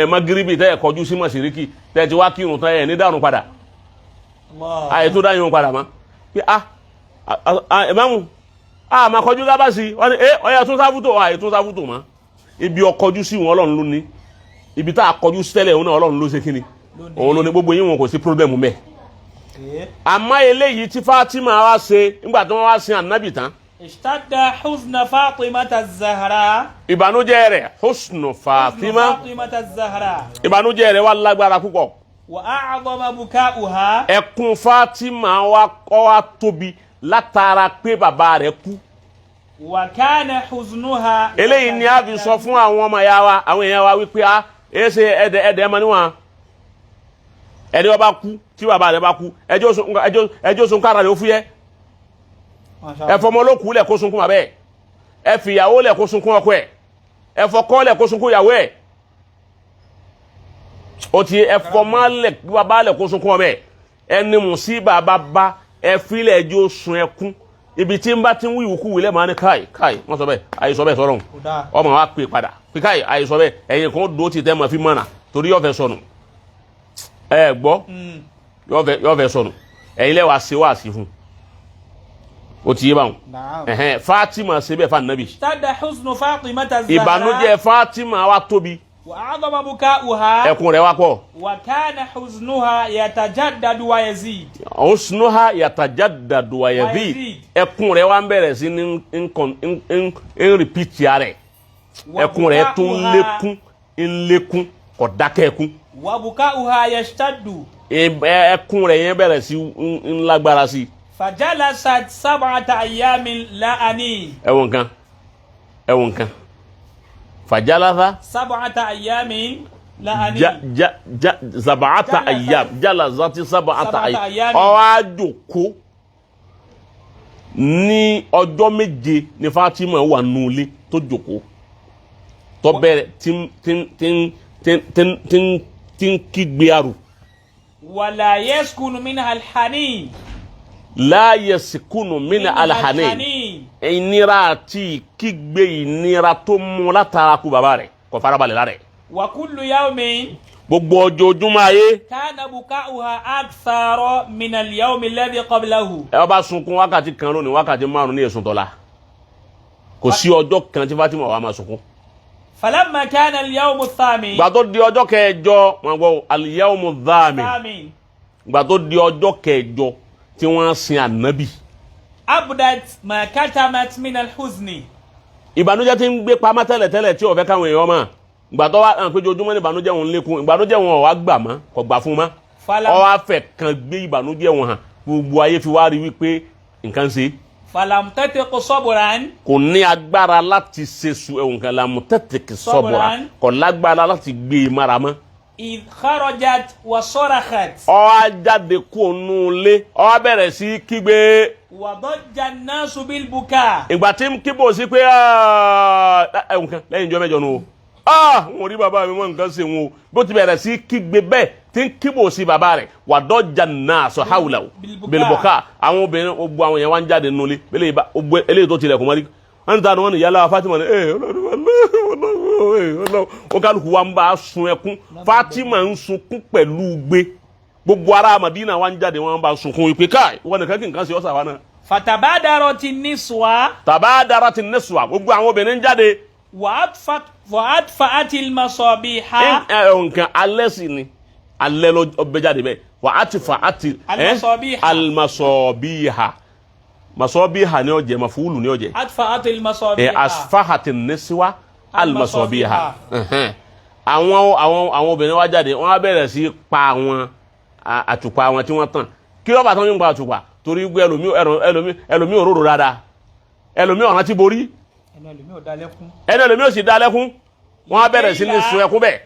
magiribi tẹ ẹ kọjú sí mọ̀síríkì tẹ ẹ ti wá kírun tẹ ẹ ní dànù padà àyè tó dáyún padà mọ́ pé ìmáàmù máa kọjú gábàsì wọn ni ọyà tún sáfútó àyè tún sáfútó mọ́ ibi ọkọjú sí wọn Ọlọ́run ló ní ibi tá a kọjú tẹ́lẹ̀ òun náà Ọlọ́run ló ṣe kíni òun ló ní gbogbo yín wọn kò sí pírọ́blẹ̀mù mẹ́. àmọ́ eléyìí tí Fatima wá ṣe nígbà tí wọ́n wá sin ànábì tán. ishtadda huzna Fatimata Zahra. ìbànújẹ́ rẹ̀ husnu Fatimata Zahra. ìbànújẹ́ rẹ̀ wá lágbára púpọ̀. wa a'zama buka'uha. ẹkún Fatima wá tóbi látara pé bàbá rẹ̀ kú. wa kana huznuha. eléyìí ni a fi sọ fún àwọn ọmọ ìyá wa àwọn èèyàn wa wípé èsè ẹ̀dẹ̀ ẹ̀mọ níwọ̀n ẹni wọ́n bá kú tí bàbá rẹ̀ bá kú ẹjọ́ sunkún ara rẹ̀ ó fúyẹ́ ẹfọmọ olókùú lẹ̀ kó sunkún abẹ́ ẹ fìyàwó lẹ̀ kó sunkún ọkọ ẹ̀ ẹfọkọ́ lẹ̀ kó sunkún ìyàwó ẹ̀ ó ti ẹfọmọ lẹ̀ bàbá lẹ̀ kó sunkún ọbẹ̀ ẹni mùsíbà bàbá ẹfílẹ̀ ẹjọ́ sun ẹkún ibi tí ń bá ti ń wíwú kú wílẹ̀ máa ní káì wọ́n sọ bẹ́ẹ̀ àyíṣọ́ bẹ́ẹ̀ sọ́rọ̀ ọmọ wa pè padà pé káì àyíṣọ́ bẹ́ẹ̀ ẹ̀yìn kan dó ti tẹ́ mọ̀ fi mọ̀nà torí ọ̀fẹ́ sọnù ẹ gbọ́ yóò fẹ́ sọnù ẹ̀yin lẹ wá ṣe wá sí fún ó ti yé báwọn Fatima ṣe bẹ́ẹ̀ fa nabi tada huznu Fatimata Zahra ìbànújẹ́ Fatima wa tóbi wa adama bukauha ẹkún rẹ̀ wá pọ̀ wa kana huznuha yatajaddadu wa yazid husnuha yatajaddadu wa yazid ẹkún rẹ̀ wá ń bẹ̀rẹ̀ sí ní repeat rẹ̀ ẹkún rẹ̀ tún lékún kò dákẹ́ ẹkún wa bukauha yashtaddu ẹkún rẹ̀ yẹn bẹ̀rẹ̀ sí ń lágbára sí fajalasat sab'ata ayyamin la'ani ẹwọn kan fajalasa sab'ata ayyamin la'ani sab'ata ayyam jalasati sab'ata ayyam ó wá jókòó ní ọjọ́ méje ní Fatima wà nulẹ̀ tó jókòó tó bẹ̀rẹ̀ tin kígbe àrù wala yaskunu minha alhanin la yaskunu min alhanin ìnira àti kígbe ìnira tó mú látara kú bàbá rẹ̀ kò farabalẹ̀ lára rẹ̀ wa kullu yawmin gbogbo ojoojúmọ́ ayé kana bukauha akthara min al-yawm alladhi qablahu ẹ bá sunkún wákàtí kan lónìí wákàtí 5 ní ẹ̀sùn tọ́lá kò sí ọjọ́ kan tí Fatima wà máa sunkún falamma kana al-yawm ath-thamin gbà tó di ọjọ́ kẹjọ wọn gbọ́ al-yawm ath-thamin gbà tó di ọjọ́ kẹjọ tí wọ́n sin Ànábì abdat ma katamat min al-huzni ìbànújẹ́ tí ń gbé pamọ́ tẹ́lẹ̀ tí ó fẹ́ káwọn èèyàn mọ̀ gbà tó wá pé ojoojúmọ́ ní ìbànújẹ́ wọn lékún ìbànújẹ́ wọn wá gbà mọ́ kò gbà fún mọ́ ó wá fẹ́ kan gbé ìbànújẹ́ wọn hàn gbogbo ayé fi wá rí wípé nǹkan ṣe falam tatiq sabran kò ní agbára láti ṣe nǹkan lam tatiq sabran kò lágbára láti gbé mára mọ́ id kharajat wa sarakhat ó wá jáde kó nulé ó wá bẹ̀rẹ̀ sí kígbe wa dajja an-nasu bil buka ìgbà tí ń kíbò sí pé nǹkan lẹ́yìn ìjọ mẹ́jọ nù wọn rí bàbá mi wọn nǹkan ṣe wọn o bó ti bẹ̀rẹ̀ sí kígbe bẹ́ẹ̀ tí ń kíbò sí bàbá rẹ̀ wa dajja an-nasu hawlahu bil buka àwọn obìnrin gbogbo àwọn yẹn wá ń jáde nulé eléyìí tó tilẹ̀ kò mọ́rí wọ́n ta ni wọ́n ní yálà Fatima ní ó kálukú wa ń bá a sun ẹkún Fatima ń sunkún pẹ̀lú gbé gbogbo ará Madina wa ń jáde wọ́n bá a sunkún ìpè káì wọ́n nìkan kí nǹkan ṣe ọ̀sà wa náà. fatabadarati niswa gbogbo àwọn obìnrin jáde. wa atfa'atil masabiha. nǹkan alẹ́ sì ni alẹ́ ló bẹ jáde bẹ́ẹ̀ wa atfa'atil almasabiha masabiha ni ó jẹ́ mafulu ni ó jẹ́ atfa'atil masabiha asfahatil niswa almasabiha àwọn obìnrin wá jáde wọ́n á bẹ̀rẹ̀ sí pa àwọn àtùpà àwọn tí wọ́n tàn kí ló bá tán yín pa àtùpà torí gbé ẹlòmí òróró dáadáa ẹlòmí ọ̀ràn tí borí ẹlòmí ò sì dá lẹ́kún wọ́n á bẹ̀rẹ̀ sí ní sun ẹkún bẹ́ẹ̀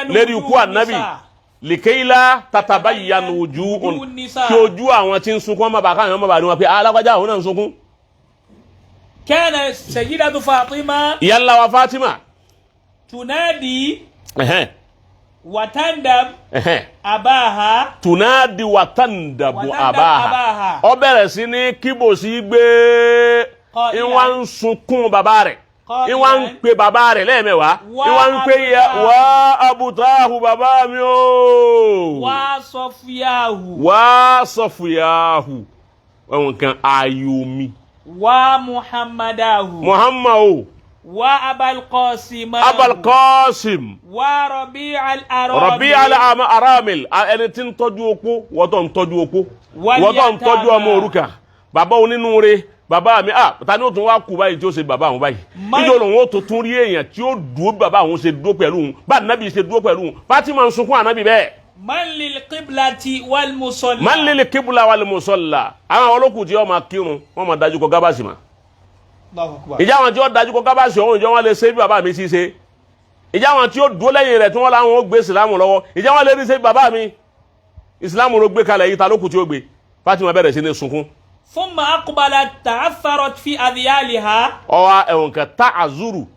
lérí ikú Ànábì lìkéyìlá tatabayyanu wujuhun kí ojú àwọn tí ń sunkún ọmọ bàkà àwọn ọmọ bàdí wọn pé alágbájá àwọn náà ń sunkún. kana sayyidatu Fatima ìyá wa Fatima tunadi watandab abaha tunadi watandabu abaha ó bẹ̀rẹ̀ sí ní kíbò sí gbé ìwà ń sunkún bàbá rẹ̀ ìwà ń pe bàbá rẹ̀ lẹ́ẹ̀mẹ́wàá ìwà ń pe wá abutahu bàbá mi o wá sọfìyàhù ẹ̀wọ̀n kan ayomi wá muhammadahu muhammadu wa abal qasim wa rabi al aramil ẹni tí ń tọ́jú opó wọ́tọ̀ ń tọ́jú opó wọ́tọ̀ ń tọ́jú ọmọ òrukàn bàbá onínúure bàbá mi ta ni ó tún wá kú báyìí tí ó ṣe bàbá àwọn báyìí níjọ́ lòun ó tún rí èèyàn tí ó dúró bàbá àwọn ṣe dúró pẹ̀lú òun bá Ànábì ṣe dúró pẹ̀lú òun Fatima ń sunkún Ànábì bẹ́ẹ̀. man lil qiblati wal musalla. man lil qibla wal musalla àwọn olókùn tí wọ́n máa kírun wọ́n máa dájú kọ gábàsì mà ìjà wọn tí ó dájú kọ gábàsì ọ̀hún ìjọ wọn lè ṣe bí bàbá mi ti ṣe ìjà wọn tí ó dúró lẹ́yìn rẹ̀ tí wọ́n láwọn ó gbé ìsìlámù lọ́wọ́ ìjà wọn lè rí ṣe bí bàbá mi ìsìlámù ló gbé kalẹ̀ yìí ta lókùn tí ó gbé Fatima bẹ̀rẹ̀ sí ní sunkún. thumma aqbalat ta'atharat fi adiyaliha. ọwọ́ ẹ̀wọ̀n kan ta'azuru.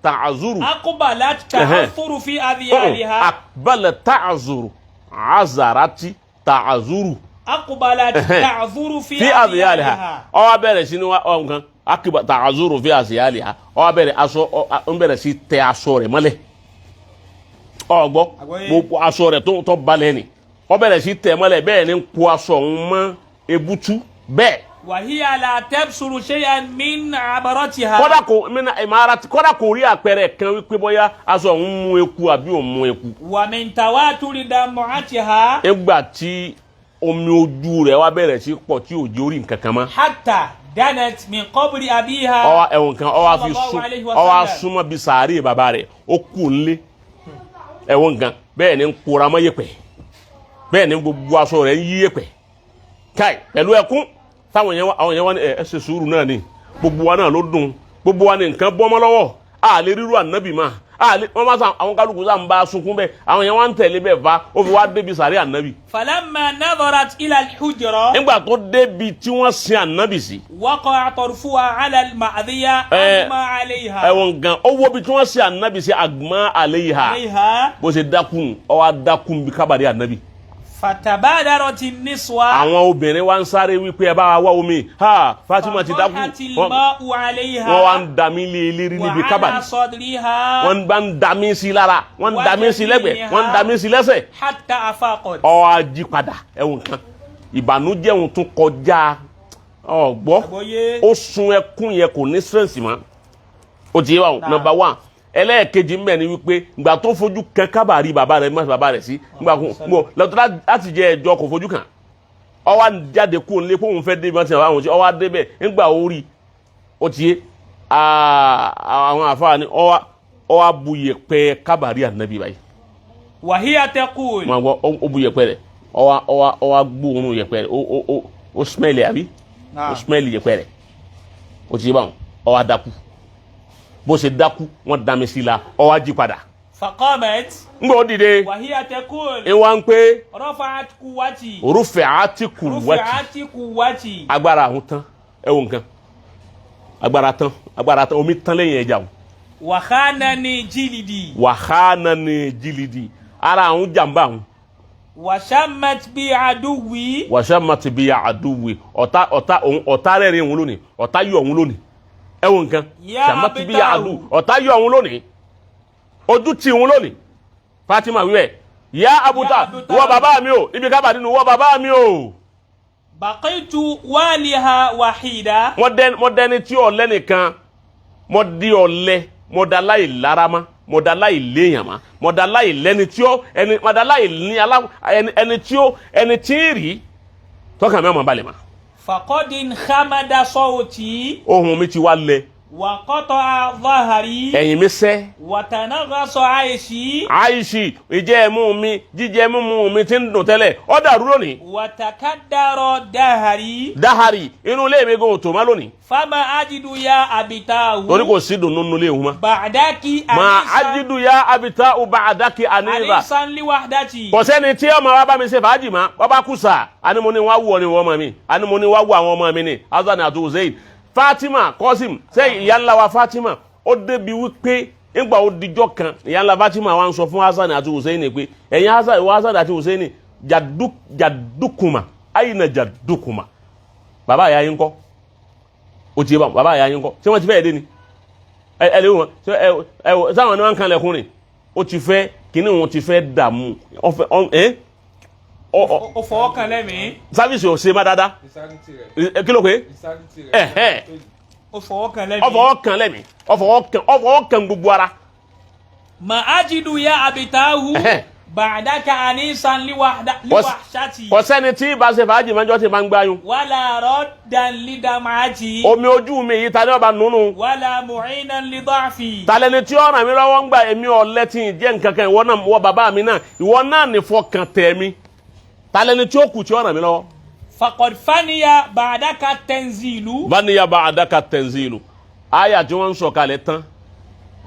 aqbalat ta'athuru fi adiyaliha. aqbalat ta'azuru azarati ta'azuru. aqbalat ta'athuru fi adiyaliha. ọwọ́ bẹ̀rẹ̀ sí ní ọ̀hún kan akiba ta'azuru fi adiyaliha ọwọ́ bẹ̀rẹ̀ aṣọ ń bẹ̀rẹ̀ sí tẹ aṣọ rẹ̀ mọ́lẹ̀ ọgbọ́ gbogbo aṣọ rẹ̀ tó balẹ̀ ni ó bẹ̀rẹ̀ sí tẹ̀ mọ́lẹ̀ bẹ́ẹ̀ ni kó aṣọ òun mọ́ ebutu bẹ́ẹ̀. وهي لا تبصر شيئا من عبرتها. kódà kò rí àpẹẹrẹ kan wípé bóyá aṣọ òun mú eku àbí òun mú eku. ومن تواتر دمعتها. nígbà tí omi ojú rẹ̀ wá bẹ̀rẹ̀ sí pọ̀ tí ò jẹ́ orí nǹkan kan mọ́. حتى دنت من قبر أبيها. ọwọ́ ẹ̀wọ̀n kan ọwọ́ súnmọ́ bí sàárè bàbá rẹ̀ ó kù nílé ẹ̀wọ̀n kan bẹ́ẹ̀ ni ń kóra mọ́ yẹ̀pẹ̀ bẹ́ẹ̀ ni gbogbo aṣọ rẹ̀ ń yí yẹ̀pẹ̀ káì pẹ̀lú ẹkún táwọn yẹn wá ní ẹ ṣe sùúrù náà ni gbogbo wa náà ló dùn gbogbo wa ní nǹkan bọ́mọ́ lọ́wọ́ a lè ríru ànábì mà wọ́n máa sàn àwọn kálukú sáà ń bá sunkún bẹ́ẹ̀ àwọn yẹn wá ń tẹ̀lé bẹ́ẹ̀ fa ó fi wá débi sàárè ànábì. فلما نظرت إلى الحجرة. nígbà tó débi tí wọ́n sin ànábì sí. وقع طرفها على المعذية أغمى عليها. ẹ̀wọ̀n gan ó wo bí tí wọ́n sin ànábì sí أغمى عليها bó ṣe dákun ó wá dákun bí kábàdé ànábì. فتبادرت النسوة. àwọn obìnrin wa ń sáré wípé ẹ bá wa wá omi ha Fatima ti dákú wọ́n wá ń dami lé lérí níbi kábàdì wọ́n bá ń dami sí lára wọ́n ń dami sí lẹ́gbẹ̀ẹ́ wọ́n ń dami sí lẹ́sẹ̀. حتى أفاقت. ó wá jí padà ẹ̀wọ̀n kan ìbànújẹ́ òun tún kọjá ọgbọ́ ó sun ẹkún yẹn kò ní stress mọ́ ó ti yé wa number one. ẹlẹ́ẹ̀kejì mbẹ́ ni wípé ìgbà tó fojú kan kábàárì bàbá rẹ̀ mọ́ bàbá rẹ̀ sí ìgbà kó lọ́tọ́ láti jẹ ẹjọ́ kò fojú kan ó wá jáde kó nílé kó òun fẹ́ dé bọ́tí àwọn ọ̀hún ó wá débẹ̀ nígbà orí ó ti yé àwọn àfáà ni ó wá bu yẹ̀pẹ̀ kábàárì ànábì báyìí. وهي تقول. máa gbọ́ ó bu yẹ̀pẹ̀ rẹ̀ ó wá gbóòórùn yẹ̀pẹ̀ rẹ̀ ó smell àbí ó smell yẹ̀pẹ̀ rẹ̀ ó ti yé báwọn ó wá dákú bó ṣe dákú wọ́n dami sí la ó wá jí padà. فقامت. ń gbọ́ dìde. وهي تقول. ìwà ń pé. رفعت قوتي. رفعت قوتي. رفعت قوتي. agbára àwọn tán ẹ wo nǹkan agbára tán omi tán lẹ́yìn ẹja o. وخانني جلدي. وخانني جلدي ara àwọn jàmbá àwọn. وشمت بي عدوي. وشمت بي عدوي ọ̀tá rẹ̀ rí òun lónìí ọ̀tá yọ òun lónìí ẹ wo nǹkan sàmàtì bí àdù ọ̀tá yọ òun lónìí ojú tí òun lónìí Fatima wíwẹ̀ ya abuta wọ bàbá mi o ibi kábà nínú wọ bàbá mi o. baqitu waliha wahida. mo dẹni tí ọ̀lẹ nìkan mo di ọ̀lẹ mo da láì larama mo da láì léèyàn mo da láì lẹni tí ó mo da láì ní ẹni tí ó ẹni tí ń rí tọ́kàn mi ọmọ balẹ̀ ma. faqadin khamada sawti. ohùn mi ti wá lẹ. wa qata'a dhahri. ẹ̀yìn mi sẹ́. wa tanaghasa aishi. aishi ìjẹ́ ẹ̀mú mi jíjẹ mímu mi ti ń dùn tẹ́lẹ̀ ó dàrú lónìí. wa takaddara dahari. dahari inú ilé mi gan tó má lónìí. fama ajidu ya abitahu. torí kò sí dùn nínú ilé òun ma. ba'daki anisa. ma ajidu ya abitahu ba'daki anisa. anisan li wahdati. kò sẹ́ni tí ọmọ wa bá mi ṣe fàájì ma wọ́n bá kú sa ani mo ní wá wù ọ ni wọ́n mọ̀ mi ani mo ní wá wù àwọn ọmọ mi ni Hasan àti Hussein. Fatima Qasim ṣe ìyá ńlá wa Fatima ó débi wípé nígbà ó dijọ́ kan ìyá ńlá Fatima wa ń sọ fún Hasan àti Hussein pé ẹ̀yin Hasan àti Hussein jàdúkùmà ayna jàdúkùmà bàbá ìyá yín kọ́ ó ti yé bá bàbá ìyá yín kọ́ ṣé wọ́n ti fẹ́ dé ni ẹ lè wọ́n sáwọn ni wọ́n ń kan lẹ́kùn rìn ó ti fẹ́ kíní wọn ti fẹ́ dààmú ó fọwọ́ kan lẹ́mìí. sáfíìsì ò ṣe má dáadáa kí ló pé ó fọwọ́ kan lẹ́mìí. ó fọwọ́ kan lẹ́mìí ó fọwọ́ kan gbogbo ara. ma ajidu ya abitahu ba'daka anisan liwahshati. kò sẹ́ni tí ìbá ṣe fàájì mẹ́jọ ti máa ń gbáyún. wala raddan lidam'ati. omi ojú mi yìí ta ni ọba nùnú. wala mu'inan lida'fi. talẹ́ni tí ó ràn mí lọ́wọ́ ń gba èmi ọ̀lẹ́tì jẹ́ nǹkan kan ìwọ náà wọ bàbá mi náà ìwọ náà ní fọkàn tẹ̀ mí. talẹni tí ó kù tí ó ràn mí lọ́wọ́. faqad faniya ba'daka tanzilu. faniya ba'daka tanzilu. àyà tí wọ́n ń sọ̀kalẹ̀ tán.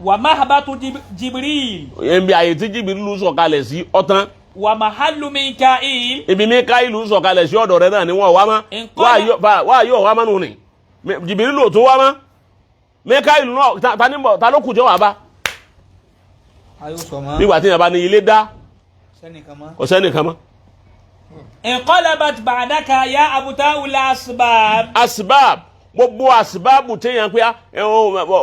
wa mahabatu jibril. ibi àyè tí Jibrilu sọ̀kalẹ̀ sí ọ̀tán. wa mahallu Mikail. ibi Mikailu sọ̀kalẹ̀ sí ọ̀dọ̀ rẹ̀ náà ni wọ́n wá mọ́. wá yóò wá mọ́ nù ni. Jibrilu tó wá mọ́. Mikailu náà ta ló kù tí ó wà bá. nígbà tí yẹn bá ní ilé dá. kò sẹ́nìkan mọ́. انقلبت بعدك يا أبتاء الأسباب. asbab gbogbo asbabu téèyàn pé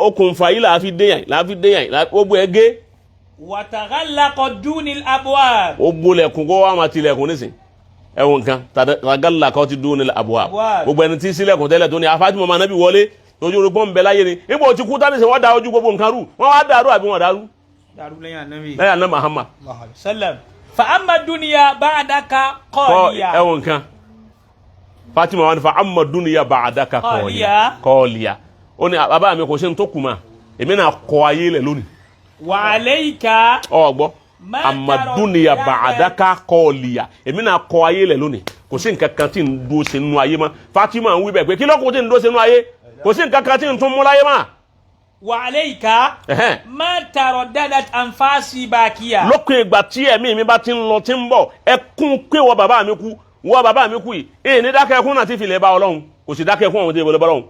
okùnfà yìí la fi dé yàn gbogbo ẹ gé wa taghallaqa dunil abwab. ó bolẹ̀kùn kó wá máa tilẹ̀kùn nísìn ẹ̀wọ̀n kan taghallaqa ti dunil abwab gbogbo ẹni tí sílẹ̀kùn tẹ́lẹ̀ tó ní Fatima máa nábì wọlé tójú orí pọ́n bẹ láyé ni ipò tí kú tánìsẹ̀ wọ́n da ojú gbogbo nǹkan rú wọ́n wá dàrú àbí wọ́n dàrú. dàrú lẹ́yìn Ànábì Muhammad sallam. fa amma dunya ba'daka qaliya. ẹ̀wọ̀n kan Fatima wà ní fa amma dunya ba'daka qaliya ó ní bàbá mi kò ṣe ń tó kù mà èmi náà kọ ayé lẹ̀ lónìí. wa alayka. ọgbọ́ amadunia ba'daka qaliya èmi náà kọ ayé lẹ̀ lónìí kò sí nǹkan kan tí ń dúró ṣe nínú ayé mọ́. Fatima ń wí bẹ́ẹ̀ pé kí ló kù tí ń dúró ṣe nínú ayé kò sí nǹkan kan tí ń tún mú láyé mọ́. wa alayka ma taraddadat anfasi bakiya. lókè ìgbà tí ẹ̀mí mi bá ti ń lọ tí ń bọ̀ ẹkún pé wọ bàbá mi kú yìí èyí ní dákẹ́ ẹkún náà ti fi lè bá Ọlọ́run kò sì dákẹ́ ẹkún àwọn tí èlé bọ́ Ọlọ́run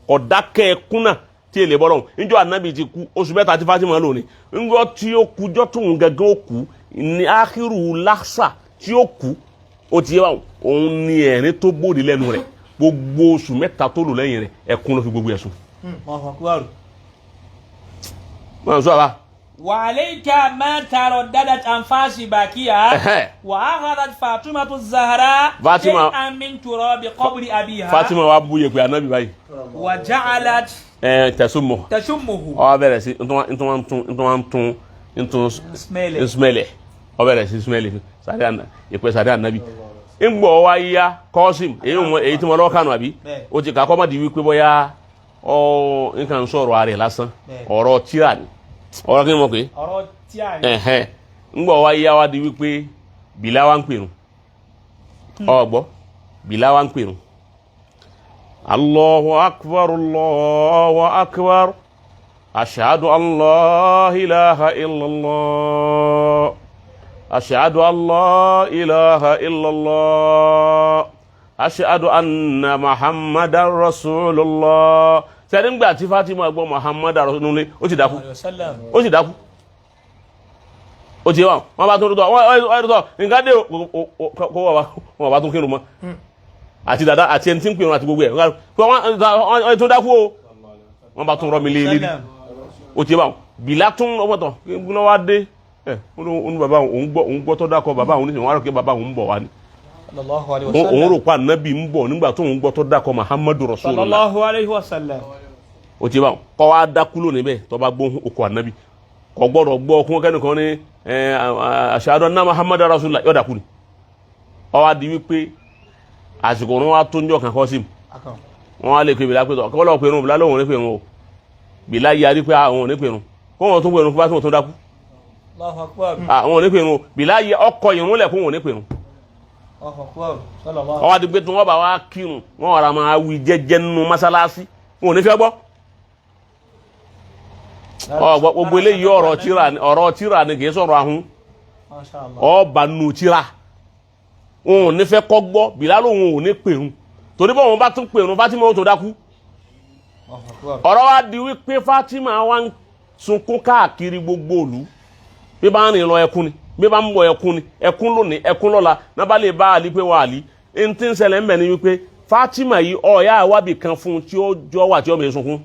kò dákẹ́ ẹkún náà tí èlé bọ́ Ọlọ́run níjọ́ Ànábì ti kú oṣù mẹ́ta tí Fatima lónìí ńgbọ́ tí ó kú jọ́ tóun gẹ́gẹ́ ó kú ní ákírù lásà tí ó kú ó ti yẹ wá òun ní ẹ̀rín tó bòde lẹ́nu rẹ̀ gbogbo oṣù mẹ́ta tó lò lẹ́yìn rẹ̀ ẹkún ló fi gbogbo ẹ̀sùn. wọ́n sọ àbá. wa alayka ma taraddadat anfasi bakiya. wa akhadhat Fatimatu Zahra. shay'an min turabi qabri abiha. Fatima wa bu yẹ̀pẹ̀ Ànábì báyìí. wa ja'alat. tasumuhu. ó bẹ̀rẹ̀ sí ntun ismaili ó bẹ̀rẹ̀ sí ismaili yẹ̀pẹ̀ sàrí Ànábì. ngbọ̀ wa yíya Qasim èyí tí mo lọ́ọ́ kànú àbí o ti kà kọ́ mọ́ di wípé bóyá nǹkan sọ̀rọ̀ ààrẹ lásán ọ̀rọ̀ tíra ni ọ̀rọ̀ kí ni mo pè é ọ̀rọ̀ tíra ni ngbọ̀ wa yíya wa di wípé Bìlá wa ń pèrún ọgbọ́ Bìlá wa ń pèrún Allahu akbar ashhadu an la ilaha illallah ashhadu an la ilaha illallah ashhadu anna Muhammadan rasulullah sẹ́ni gbà tí Fatima gbọ́ Muhammadan rasulullah ó ti dákú ó ti wọ́n bá tún rútọ́ wọ́n rútọ́ nǹkan dé kó wọ́n bá tún kírun mọ́ àti dada àti ẹni tí ń pèrún àti gbogbo ẹ̀ wọ́n tún dákú o wọ́n bá tún rọ́ mi lé ó ti wọ́n Bìlá tún ọmọtọ̀ kí wọ́n wá dé òun bàbá òun gbọ́ tó dákọ̀ bàbá òun nísìnyí wọ́n á rò pé bàbá òun ń bọ̀ wá ni òun rò pa Ànábì ń bọ̀ nígbà tó òun gbọ́ tó dákọ̀ Muhammadu Rasulullah sallallahu alaihi wasallam ó ti wọ́n kọ́ wá dákú lónìí bẹ́ẹ̀ tó bá gbóhùn okò Ànábì kò gbọ́dọ̀ gbọ́ ọkùnrin kẹ́nìkan ní ashhadu anna Muhammadan Rasulullah yóò dákú ni ó wá di wípé àsìkò wọn wá tó ń jọ kan Qasim wọn wá lè pe Bìlá pé tọ́ kọ́ lọ́wọ́ pé irun Bìlá lóhùn ní pé irun o Bìlá yarí pé àwọn ò ní pé irun kó wọn tún pé irun fún bá tí wọn tó dákú àwọn ò ní pè irun Bìlá yẹ ọkọ̀ ìrún lẹ̀kún wọn ò ní pè irun ọwọ́ àti pé tí wọ́n bá wá kírun wọ́n wàrà máa wí jẹ́jẹ́ nínú mọ́sálásí wọn ò ní fẹ́ gbọ́ gbogbo eléyìí ọ̀rọ̀ tíra ni kì í sọ̀rọ̀ ahun ọba nù tíra wọn ò ní fẹ́ kọ́ gbọ́ Bìlá lòun ò ní pè irun torí bọ́ wọn bá tún pè irun Fatima ó tó dákú ọ̀rọ̀ wa di wípé Fatima wa ń sunkún káàkiri gbogbo ìlú bí bá ń rìn lọ ẹkún ni bí bá ń bọ̀ ẹkún ni ẹkún lónìí ẹkún lọ́la náà bá lè bá àlí pé wà àlí ẹni tí ń ṣẹlẹ̀ ń bẹ̀ ni wípé Fatima yìí ọ̀ọ́yá àwábì kan fún un tí ó jọ wà tí ó mẹ́ sunkún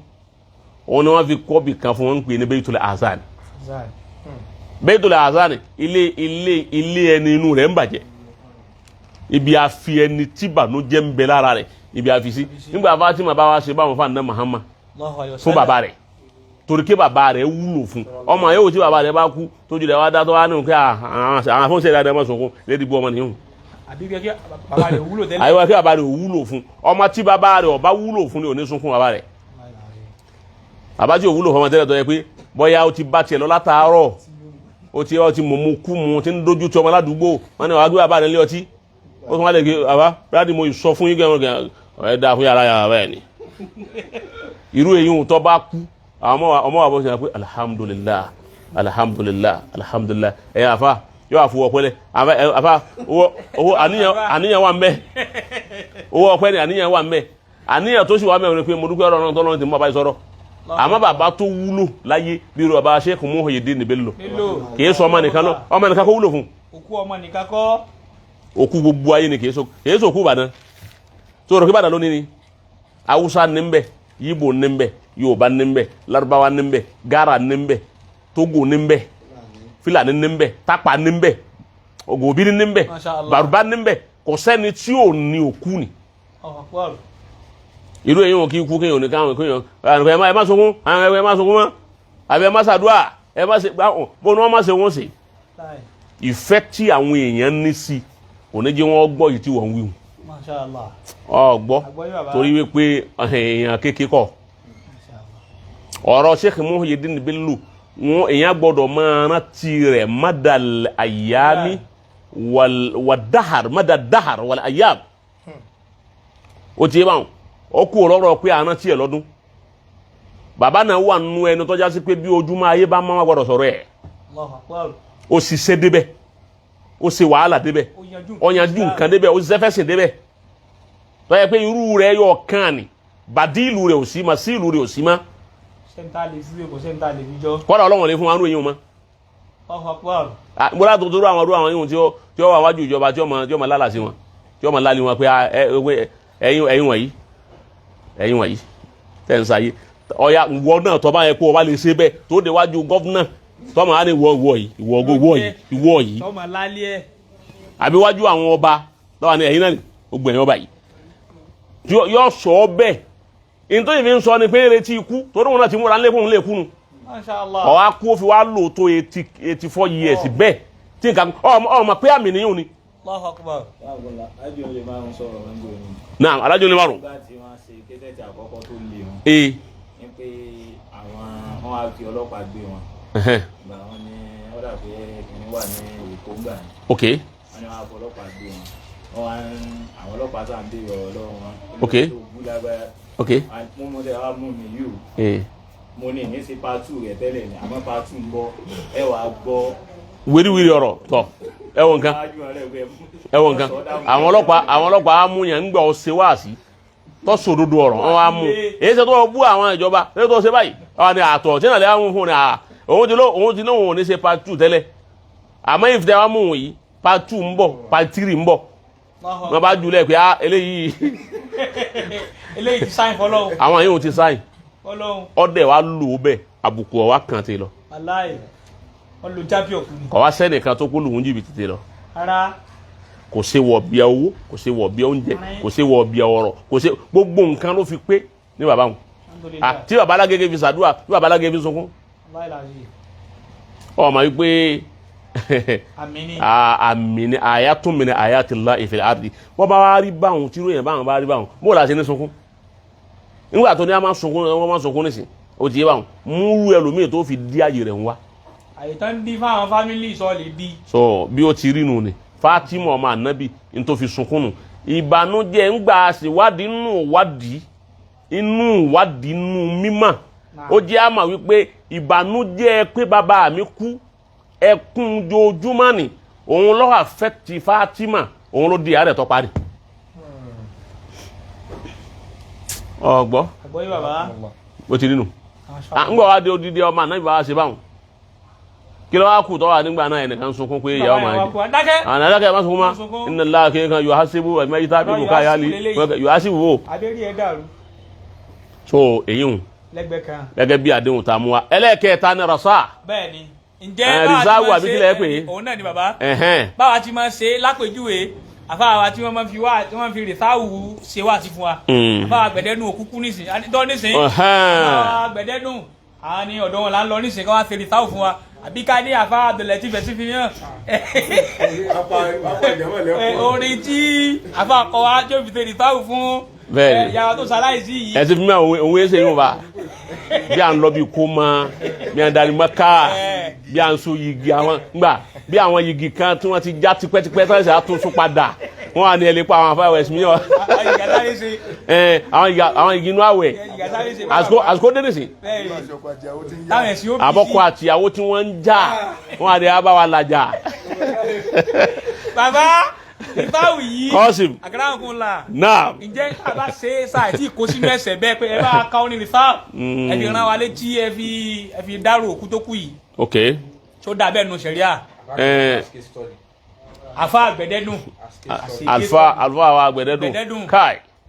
òun ni wọ́n fi kọ́ bì kan fún wọn ń pè ní Baitul Ahzan Baitul Ahzan ilé ẹni inú rẹ̀ ń bàjẹ́ ibi àfi ẹni tí bànújẹ́ ń bẹ lára rẹ̀ ibi àfi sí nígbà Fatima bá wá ṣe báwọn fún àná Muhammad fún bàbá rẹ̀ torí kí bàbá rẹ̀ wúlò fún ọmọ yóò tí bàbá rẹ̀ bá kú tójú rẹ̀ wá dá tó wá ní òkè àwọn afọ́nṣẹ́ ìdájọ́ ọmọ sọ̀kún lédi bú ọmọ nìyẹn. àbí kí bàbá rẹ̀ wúlò tẹ́lẹ̀. àyẹ̀wò kí bàbá rẹ̀ wúlò fún ọmọ tí bàbá rẹ̀ ọba wúlò fún ni ò ní sunkún bàbá rẹ̀. bàbá tí ò wúlò fún ọmọ tẹ́lẹ̀ tó yẹ pé bóyá ó ti bá tiẹ̀ lọ látàárọ̀ ó ti mọ̀mú kú mu ti ń dojú tí ọmọ ládùúgbò wọn ni wàá gbé bàbá rẹ̀ lé ọtí ó tún wá lè gbé bàbá bíláàdì mo sọ fún yín gẹ́gẹ́ ẹ̀ dáa fún yàrá yàrá bẹ́ẹ̀ ni irú èyí ń tọ́ bá kú ọmọ wa bọ́ sí pé alhamdulillah alhamdulillah alhamdulillah ẹ̀yà àfá yóò àfọwọ́ pẹ́lẹ̀ àfá owó àníyàn wà mẹ́ owó ọpẹ́ ni àníyàn wà mẹ́ àníyàn tó sì wà mẹ́ pé mo dúpẹ́ ọ̀rọ̀ náà tọ́lọ́run ti mú bàbá sọ̀rọ̀ àmọ́ bàbá tó wúlò láyé bí irú bàbá Sheikh Muhyiddin Bello kìí sọ ọmọ nìkan náà ọmọ nìkan kó wúlò fún òkú ọmọ nìkan kọ́ òkú gbogbo ayé ni kìí sọ òkú Ìbàdàn tó rọ̀ kí Ìbàdàn lónìí ni Haúsá ní ń bẹ Yíbò ní ń bẹ Yorùbá ní ń bẹ Lárúbáwá ní ń bẹ Gárà ní ń bẹ Tógò ní ń bẹ Fúlàní ní ń bẹ Tápà ní ń bẹ Ògòbí ní ń bẹ Bàrùbá ní ń bẹ kò sẹ́ni tí ò ní òkú ni irú èyí wọn kì í kú kéèyàn ní káwọn kéèyàn ẹ má sunkún ẹ má sunkún mọ́ àbí ẹ má ṣàdúrà ẹ má ṣe bó ni wọ́n má ṣe wọ́n ṣe ìfẹ́ tí àwọn èèyàn ní sí òní jẹ́ wọ́n gbọ́ yìí tí wọ́n ń wíwù ọgbọ́ torí wípé èèyàn kékeré kọ́ ọ̀rọ̀ Sheikh Muhyiddin Bello wọn èèyàn gbọ́dọ̀ máa rántí rẹ̀ madal ayami wàdáhàr madadahar wal ayam ó ti yé báwọn ó kú ọ̀rọ̀ pé àná tiẹ̀ lọ́dún bàbá náà wà nínú ẹni tọ́já sí pé bí ojúmọ́ ayé bá máa gbọ́dọ̀ sọ̀rọ̀ ẹ̀ ó sì ṣe débẹ̀ ó ṣe wàhálà débẹ̀ ó yanjú nǹkan débẹ̀ ó ṣiṣẹ́ fẹ́sìn débẹ̀ tó yẹ pé irú rẹ̀ yọ kàn ní bàdílù rẹ̀ ò sí ma sílù rẹ̀ ò sí ma kọ́dà ọlọ́wọ̀n lè fún wa ń ròyìn wọn múra tó tó rú àwọn yìí tí ó wà wájú ìjọba tí ó mọ lálà sí wọn tí ó mọ lálì wọn pé ẹ̀yin wọ̀nyí tẹ̀ ń sáyé ọ̀ya ìwọ náà tọ́ bá yẹ kó o bá lè ṣe bẹ́ẹ̀ tó dé wájú gọ́fúnà tọ́ ma ní ìwọ yìí àbí wájú àwọn ọba lọ́wọ́ ní ẹ̀yin náà gbogbo ẹ̀yin ọba yìí yóò sọ ọ bẹ́ẹ̀ in tó yìí fi ń sọ ni pé retí ikú tó dóhun náà ti múra lẹ́kùn lẹ́kùn ọ̀wá kú ó fi wá lò tó 84 years bẹ́ẹ̀ tí nǹkan ọmọ pé àmì nìyún ni. náà alájọ ní márùn. ee. ní pé àwọn á fi ọlọ́pàá gbé wọn. ìgbà wọn ni ó dà pé kìnìún wà ní Èkó gbà ní. ok. wọn ni wọn á fi ọlọ́pàá gbé wọn. àwọn ọlọ́pàá tá à ń béèrè ọ̀rọ̀ lọ́wọ́ wọn. ok. ok. mo lè wá mú mi yìí o. mo ní ní sí part 2 rẹ̀ tẹ́lẹ̀ ní àmọ́ part 2 ń bọ̀ ẹ wàá gbọ́. wíríwírí ọ̀rọ̀ tọ̀ ẹ wọ nǹkan àwọn ọlọ́pàá á mú yàn ń gbà ọ ṣe wáàsí tó sòdodo ọ̀rọ̀ wọn á mú èyí ṣe tó bú àwọn ìjọba lẹ́yìn tó ṣe báyìí àwọn ni àtọ̀ tí náà lè wá mú fún ni òun ti lóun ò ní ṣe part 2 tẹ́lẹ̀ àmọ́ ìfẹ́ wa mú wọn yìí part 2 ń bọ̀ part 3 ń bọ̀ wọn bá jùlẹ̀ pé eléyìí ti sáyìn fọlọ́hún àwọn yìí ò ti sáyìn ọdẹ wa lò ó bẹ́ẹ̀ àbùkù ọ̀wá kan ti lọ kọ̀ wá sẹ́nìkan tó kó lòun jìbìtì ti lọ kò ṣe wọ̀ bíi owó kò ṣe wọ̀ bíi oúnjẹ kò ṣe wọ̀ bíi ọ̀rọ̀ kò ṣe gbogbo nǹkan ló fi pé ní bàbá wọn tí bàbá alágége fi ṣàdúrà tí bàbá alágége fi sunkún ọmọ yìí pé àmì ni ayatun min ayatillahi fil ardi wọ́n bá wá rí báwọn tí ròyìn báwọn bá rí báwọn bó la ṣe ní sunkún nígbà tó ní a máa sunkún wọ́n máa sunkún nísìn ó ti yé báwọn múrú ẹlòmíì tó fi dí ààyè rẹ̀ ń wá. àyètán ń dín fáwọn fámìlì sọ lè di. so bí ó ti rí nù ni Fatima ọmọ Ànábì ní tó fi sunkún nù ìbànújẹ́ ń gbà síwádìí inú ìwádìí mímọ̀ ó jẹ́ àmà wípé ìbànújẹ́ pé bàbá mi kú ẹkún jojúmọ́ ni òun ló affect Fatima òun ló di àárẹ̀ tó parí. ọgbọ́ àgbọ́yé bàbá ó ti rí nù ń gbọ́ wá dé odidi ọmọ Ànábì bá wá ṣe báwọn kí ló wá kù tọ́wà nígbà náà ẹnìkan sunkún pé ìyá ọmọ ẹ̀jẹ̀ àwọn adákẹ́ má sunkún má inna Allaha kan yóò hasibu ẹ̀mẹ́ yìí tábí bùká yálì yóò hasibu o. so èyí hùn gẹ́gẹ́ bí àdéhùn tá a mú wa ẹlẹ́ẹ̀kẹta ní rasa. bẹ́ẹ̀ni ǹjẹ́ báwa ti máa ṣe òun náà ni bàbá báwa ti máa ṣe lápèjúwe àfáàwá tí wọ́n máa fi wá tí wọ́n fi rìsáwù ṣe wá sí fún wa àfáàwá gbẹ̀dẹ́nu òkúkú nísìn àdìtọ́ nísìn àfáàwá gbẹ̀dẹ́nu àwọn ni ọ̀dọ́ wọn là ń lọ nísìn kí wọ́n fi rìsáwù fún wa àbí ká ní àfa àbẹ̀lẹ̀ tí fẹ̀sí fi hàn orin tí àfa kọ wa tó fi tèrè fáwù fún ìyàwó tó ṣaláìsí yìí. ẹ ti fi mi àwọn òun ẹsẹ yìí wọn bá bí à ń lọ bí kó ma bí à ń darí mọ́ká bí à ń so yìgì àwọn gbà bí àwọn yìgì kan tí wọ́n ti já tipẹ́tipẹ́ tó ṣe àtúnṣe padà wọ́n wà ní ẹlẹ́pọ̀ àwọn afáwọ̀ ẹ̀sìn mìíràn. àwọn yìgì inú àwẹ̀ àsìkò dédé sí. àbọ̀kọ àtìyàwó tí wọ́n ń jà wọ́n wà ní abáwa làjà. bàbá ìbáwì yìí Kọ́sìm àkàràǹkùn la náà ǹjẹ́ àbá ṣe sáà tí kò sínú ẹsẹ̀ bẹ́ẹ̀ pé ẹ bá ká ó ní rìfáà ẹ fi ràn wá létí ẹ fi dárò òkú tó kù yìí. ok tó dà bẹ́ẹ̀ nù sẹ̀ríà. àfa àgbẹ̀dẹ́dùn. alfa àwọn àgbẹ̀dẹ́dùn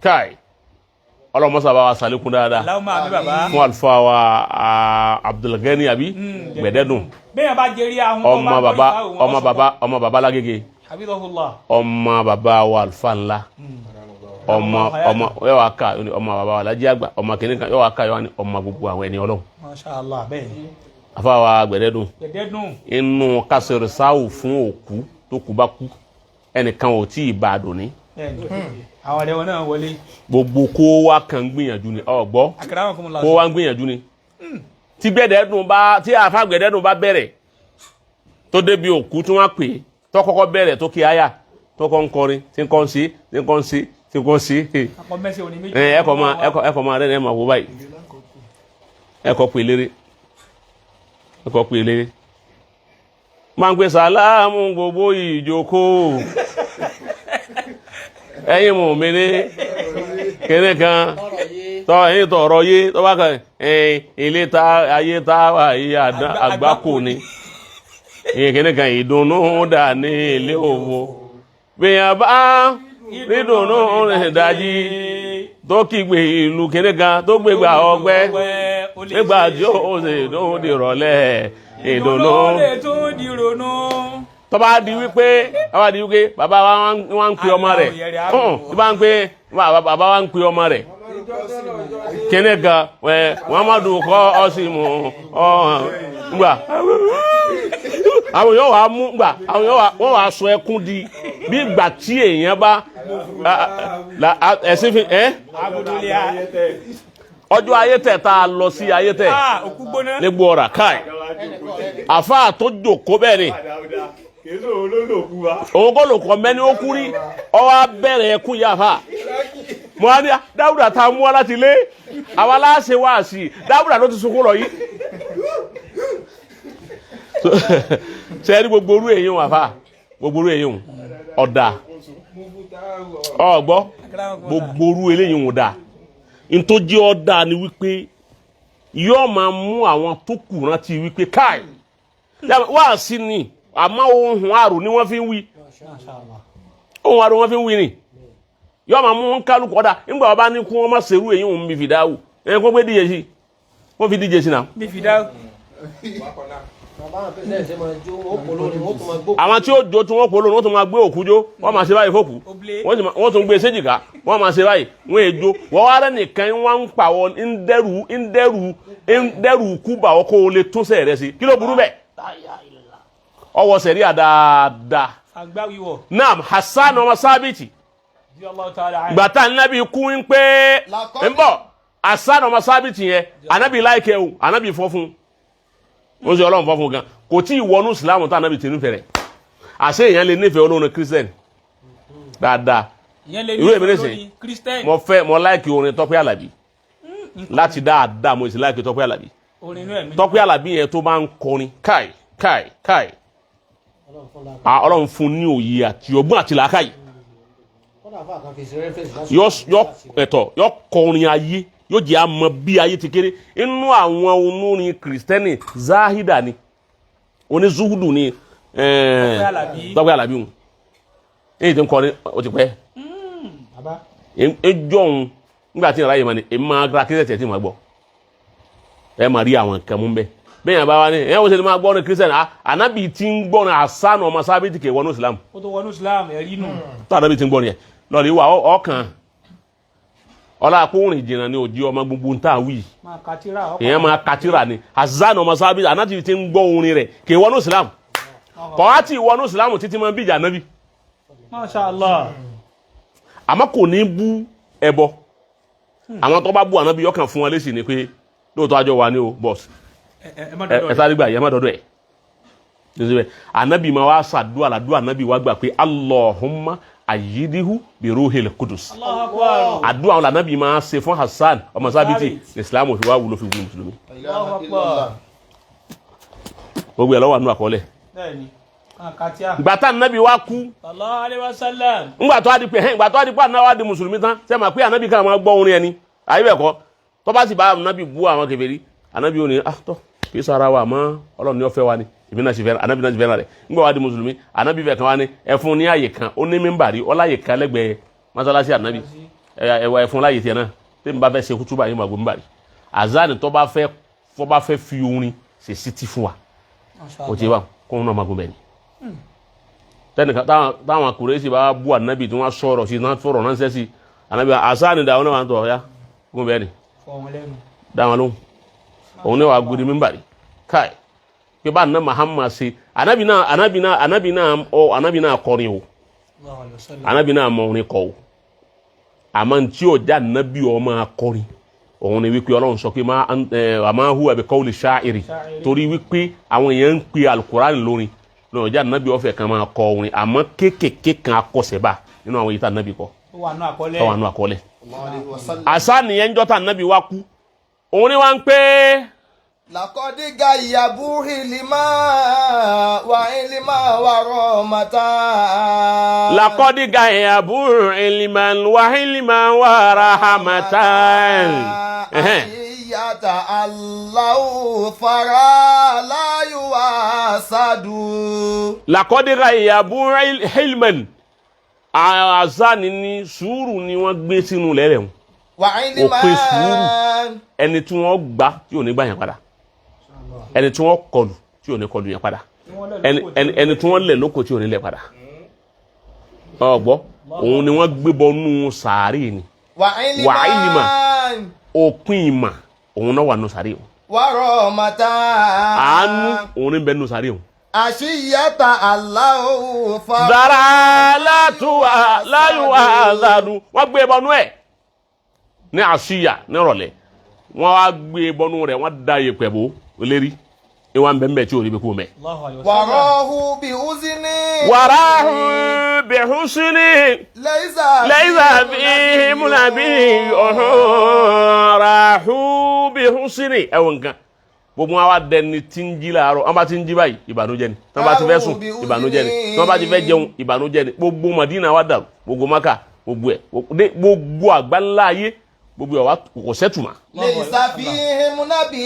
káì ọlọ́mọsá bá wa sàlékún dáadáa Allahumma àmín bàbá. fún àlùfáà wa Abdulgani àbí Gbẹ̀dẹ́dùn bẹ́ẹ̀ bá jẹ́rí àwọn ọmọ bàbá Lágége Habibullah. ọmọ bàbá wa àlùfáà ńlá ọmọ yóò wá ká ọmọ bàbá wa Lájí Àgbà ọmọ kìnìkan yóò wá ká yóò ní ọmọ gbogbo àwọn ẹni Ọlọ́run Masha Allah bẹ́ẹ̀ ni. àfáà wa Gbẹ̀dẹ́dùn Gbẹ̀dẹ́dùn. inú kásìrì sáwù fún òkú tó kú bá kú ẹnìkan ò tí ì bá a dùn ní bẹ́ẹ̀ ni. àwọn ọ̀rẹ́ wọn náà wọlé. gbogbo kó wá kan gbìyànjú ni ọgbọ́ Akramakumullah. kó wá ń gbìyànjú ni tí àfa Gbẹ̀dẹ́dùn bá bẹ̀rẹ̀ tó débi òkú tí wọ́n pè é tó kọ́kọ́ bẹ̀rẹ̀ tó kí aya tó kọ́ ń kọrin tí ń kọ́ ń sí tí ń kọ́ ń sí tí ń kọ́ ń sí akọ mẹ́sẹ̀ òní méjì. ẹ̀kọ́ máa rẹ̀ ní ẹ̀mọ̀ wò báyìí ẹ̀kọ́ pè léré máa ń pè sàlámù gbogbo ìjókòó ẹ̀yin mùmínì kéré kan tọ́ ẹ̀yin tọ̀rọ̀ yé tọ́ bá kan ilé ayé tá wà yí àgbákò ni kéré kan ìdùnnú dà ní ilé òwò bèèyàn bá rídùnnú rẹ̀ dájí tó kígbe ìlú kéré kan tó gbégbà ọgbẹ́ nígbà tí ó ṣe ìdùnnú dìrọ̀lẹ́ ìdùnnú tó bá di wípé bàbá wa ń pe ọmọ rẹ̀ tó bá ń pe bàbá wa ń pe ọmọ rẹ̀ kíní kan Muhammadu kọ́ ọ̀sìnmù gbà àwọn yóò wá mú gbà àwọn wọ́n wá sọ ẹkún di bí ìgbà tí èèyàn bá ẹ̀sìn fi ọjọ́ ayétẹ̀ tá a lọ sí ayétẹ̀ nígbò ọ̀rà káì àfáà tó jòkó bẹ́ẹ̀ ni òun kọ́ ló kọ́ mẹ́ni ó kú rí ọwọ́ abẹ́rẹ́ ẹkún yà fà mo á ní Dáúdà tá a mú wa láti lé àwa láṣẹ wá sí i Dáúdà ló ti sunkún lọ yìí sẹ́ẹ̀rí gbogbo orú èyí wà fà gbogbo orú èyí ọ̀dà ọ̀gbọ́ gbogbo orú eléyìí wò dà ntọ́jú ọ̀dà ni wípé yóò máa mú àwọn tó kù rántí wípé káì wá sí ni àmọ́ ohun àrò ni wọ́n fi ń wí ohun àrò wọ́n fi ń wí ni yóò máa mú kálukú ọ̀dà nígbà wọn bá ní kú wọn má ṣerú èyí òun bí fìdáwù ẹ̀yìn kó gbé díje sí wọ́n fi díje sí náà. bí fìdáwù. àwọn tí ó jó tí wọ́n polówó wọ́n tún máa gbé òkú jó wọ́n máa ṣe báyìí fòkú wọ́n tún gbé séjìká wọ́n máa ṣe báyìí wọ́n èjó wọ́n wá rẹ́ nìkan wọ́n ń pàwọ́ ń dẹ́rù kú bàwọ́ kó o lè tún sẹ̀ rẹ̀ sí kí ló burú bẹ́ẹ̀ ọwọ́ sẹ̀rí àdáadáa. naam Hassan ọmọ Sábìtì gbàtà nábì kú ń pé ń bọ̀ Hassan ọmọ Sábìtì yẹn ànábì láìkẹ́ o ànábì fọ́ fún ó ń sọ Ọlọ́run fọ́ fún gan kò tí ì wọnú ìsìlámù tó ànábì tì nífẹ̀ẹ́ rẹ̀ àṣé èèyàn lè nífẹ̀ẹ́ olórin kírísítẹ́nì dáadáa irú èmi nìsín mo láìkì orin Tọ́pẹ́ Àlàbí láti dáadáa mo sì láìkì Tọ́pẹ́ Àlàbí Tọ́pẹ́ Àlàbí yẹn tó máa ń kọrin káì Ọlọ́run fún ní òye àti ọgbọ́n àti làákàyè yọ kọrin ayé yóò jẹ́ àmọ́ bí ayé ti kéré inú àwọn olórin kìrìsìtẹ́nì Zahida ni onízuhudu ni Tọ́pẹ́ Àlàbí wọn èyí tó ń kọrin ó ti pẹ́ ẹjọ́ òun nígbà tí ìráyè máa ní èmi máa gba kírísítẹ̀ tí mo gbọ́ ẹ máa rí àwọn nǹkan mú bẹ́ẹ̀ bẹ́ẹ̀ yẹn bá wá ní ẹ̀ wọ́n ṣe ni máa gbọ́ ní kírísítẹ̀ ànábì tí ń gbọ́ ní Hassan ọmọ Sábìtì kè wọnú Islam ó tó wọnú Islam ẹ̀rí nù tó ànábì tí ń gbọ́ ní ẹ̀ lọ́ọ̀lì wà ọkàn ọlá akóhùnrin jìnnà ni òjì ọmọ gbogbo ń tà wí èèyàn máa katira ni Hassan ọmọ Sábìtì ànábì tí ń gbọ́ orin rẹ̀ kè wọnú Islam kọ́ á ti wọnú Islam títí máa ń bíjà ànábì. Masha Allah. àmọ́ kò ní bú ẹbọ àwọn tó bá bú ànábì yọkàn fún wọn lésì ni pé lóòótọ́ àjọ wa ni o bọ́ọ̀sì ẹ sáré gbà yẹ má dọ́dọ̀ ẹ̀ ànábì máa wá sàdúrà làdúrà ànábì wá gbà pé Allahumma ayyidihu bi ruhil qudus àdúrà àwọn ànábì máa ṣe fún Hassan ọmọ Sábìtì Islam fi wá wúlò fi wúlò mùsùlùmí gbogbo ẹ̀ lọ́wọ́ àánú àkọọ́lẹ̀ gbàtà ànábì wá kú ńgbà tó wá di pé ànábì wá di mùsùlùmí tán ṣe máa pé ànábì kan máa gbọ́ orin ẹni àyíbẹ̀kọ́ tó bá sì bá ànábì bú àwọn kèfèrí ànábì ò ní tọ́ kì í sara wa mọ́ Ọlọ́run ní ó fẹ́ wa ni ìbí náà sì fẹ́ràn ànábì náà sì fẹ́ràn rẹ̀ ńgbà wá di mùsùlùmí ànábì fẹ́ kan wá ní ẹfun ní àyè kan ó ní mímbàrí ó láyè kan lẹ́gbẹ̀ẹ́ mọ́sálásí ànábì ẹ̀wà ẹfun láyè tiẹ̀ náà tí n bá fẹ́ ṣe kútúbà yín máa gbé mímbàrí azan tó bá fẹ́ fi orin ṣe sítí fún wa ó ti wá kó náà máa gbé bẹ́ẹ̀ ni tẹnika táwọn Kùrẹ́ṣì bá bú ànábì tí wọ́n sọ̀rọ̀ sí náà fọ̀rọ̀ náà sẹ́sì ànábì azan dáwọn náà wà ń tọ̀ ọ̀yá gbé bẹ́ẹ̀ ni dáwọn lóhùn òun náà wà gbé mímbàrí káì pé bá ná Muhammad ṣe ànábì náà kọrin o ànábì náà mọ orin kọ o àmọ́ tí ó já ànábì ọmọ akọrin òun ni wípé Ọlọ́run sọ pé ma huwa bi qawli sha'iri torí wípé àwọn èèyàn ń pe alukuran lórin lọ́nà já ànábì ọ̀fẹ́ kan máa kọ orin àmọ́ kéékèèké kan akọsẹ̀bà nínú àwọn èyí tá ànábì kọ ó wà nù àkọọ́lẹ̀ àṣà nìyẹn jọ́ta ànábì wá kú òun ni wá ń pé لقد غيبوا حلما وعلما ورحمة لقد غيبوا علما وحلما ورحمة الله فرا لا يواسد لقد غيبوا حلما azani ni sùúrù ni wọ́n gbé sínú lẹ́lẹ̀ wọn òpin sùúrù ẹni tí wọ́n gbà tí ò ní gbà yẹn padà ẹni tí wọ́n kọlù tí ò ní kọlù yẹn padà ẹni tí wọ́n lẹ̀ lóko tí ò ní lẹ̀ padà ọgbọ́ òun ni wọ́n gbé bọnú sàárì ni wà ìlímà òpin ìmà òun náà wà nù sàárì o àánú òun ní bẹ́ẹ̀ nù sàárì o àṣìyàtà aláwọ̀ fara dára látúwà láyùwà àzàdù wọ́n gbé bọnú ẹ̀ ní àṣìyà nírọ̀lẹ́ wọ́n wá gbé bọnú rẹ̀ wọ́n da yẹ̀pẹ̀ bò lérí ìwọ̀n bẹ́ẹ̀ tí ò ní bí kú mẹ́. wàráhù bí húsínì. wàráhù bí húsínì. lẹ́yìnsà bí múnàbí ọ̀hún bí húsínì ẹ̀wọ̀n nǹkan gbogbo wọn wá dẹni tí ń jí láàárọ̀ wọn bá ti ń jí báyìí ìbànújẹ́ ni tí wọn bá ti fẹ́ sùn ìbànújẹ́ ni tí wọn bá ti fẹ́ jẹun ìbànújẹ́ ni gbogbo Madina wá dàrú gbogbo Maka gbogbo ẹ̀ gbogbo àgbáńlá ayé gbogbo ẹ̀ wá kò sẹ́tùmá. lè ṣàfihàn múnábì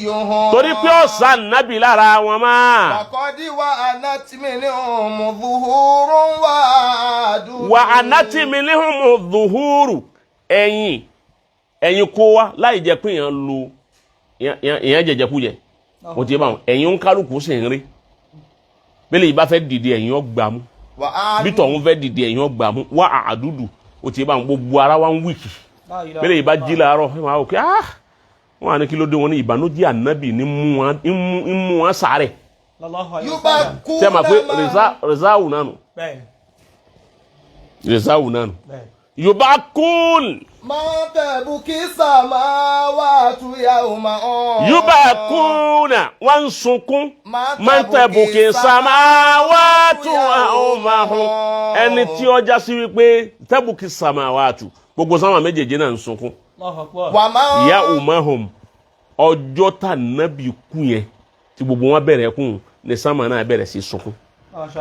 yòhàn. torí pé ọ̀sán nábì lára wọn máa. àkọ́dí wa anátìmílì ọmọ zuhuru wà dùn. wà anátìmílì ọmọ zuhuru ẹ̀yìn kó wa láì jẹ́ pé èèyàn lo èèyàn jẹjẹkújẹ mo ti bá wọn ẹ̀yìn ń kálukú sì ń rí bẹ́lẹ̀ yìí bá fẹ́ dìde ẹ̀yìn ọgbàmú bí tọ̀hún fẹ́ dìde ẹ̀yìn ọgbàmú wà àdúdù ó ti bá wọn gbogbo ara wa ń wíkì bẹ́lẹ̀ yìí bá jí láàárọ̀ ẹ̀ máa wò kí wọ́n á ní kí ló dé wọn ní ìbànújẹ́ ànábì ní mú wọn sáré tẹ́ ma pé rìsáwù nánu yorùbá kún. máa tẹ̀bù kí samawatu yawma ọ̀. yorùbá kún náà wọ́n ń sunkún máa tẹ̀bù kí samawatu yawma ọ̀ ẹni tí ó já sí wípé tẹ̀bù kí samawatu gbogbo sáwọn méjèèjì náà ń sunkún. ìyá umahum ọjọ́ tá nábì kú yẹn tí gbogbo wọn bẹ̀rẹ̀ kún ní sáwọn náà bẹ̀rẹ̀ sí sunkún.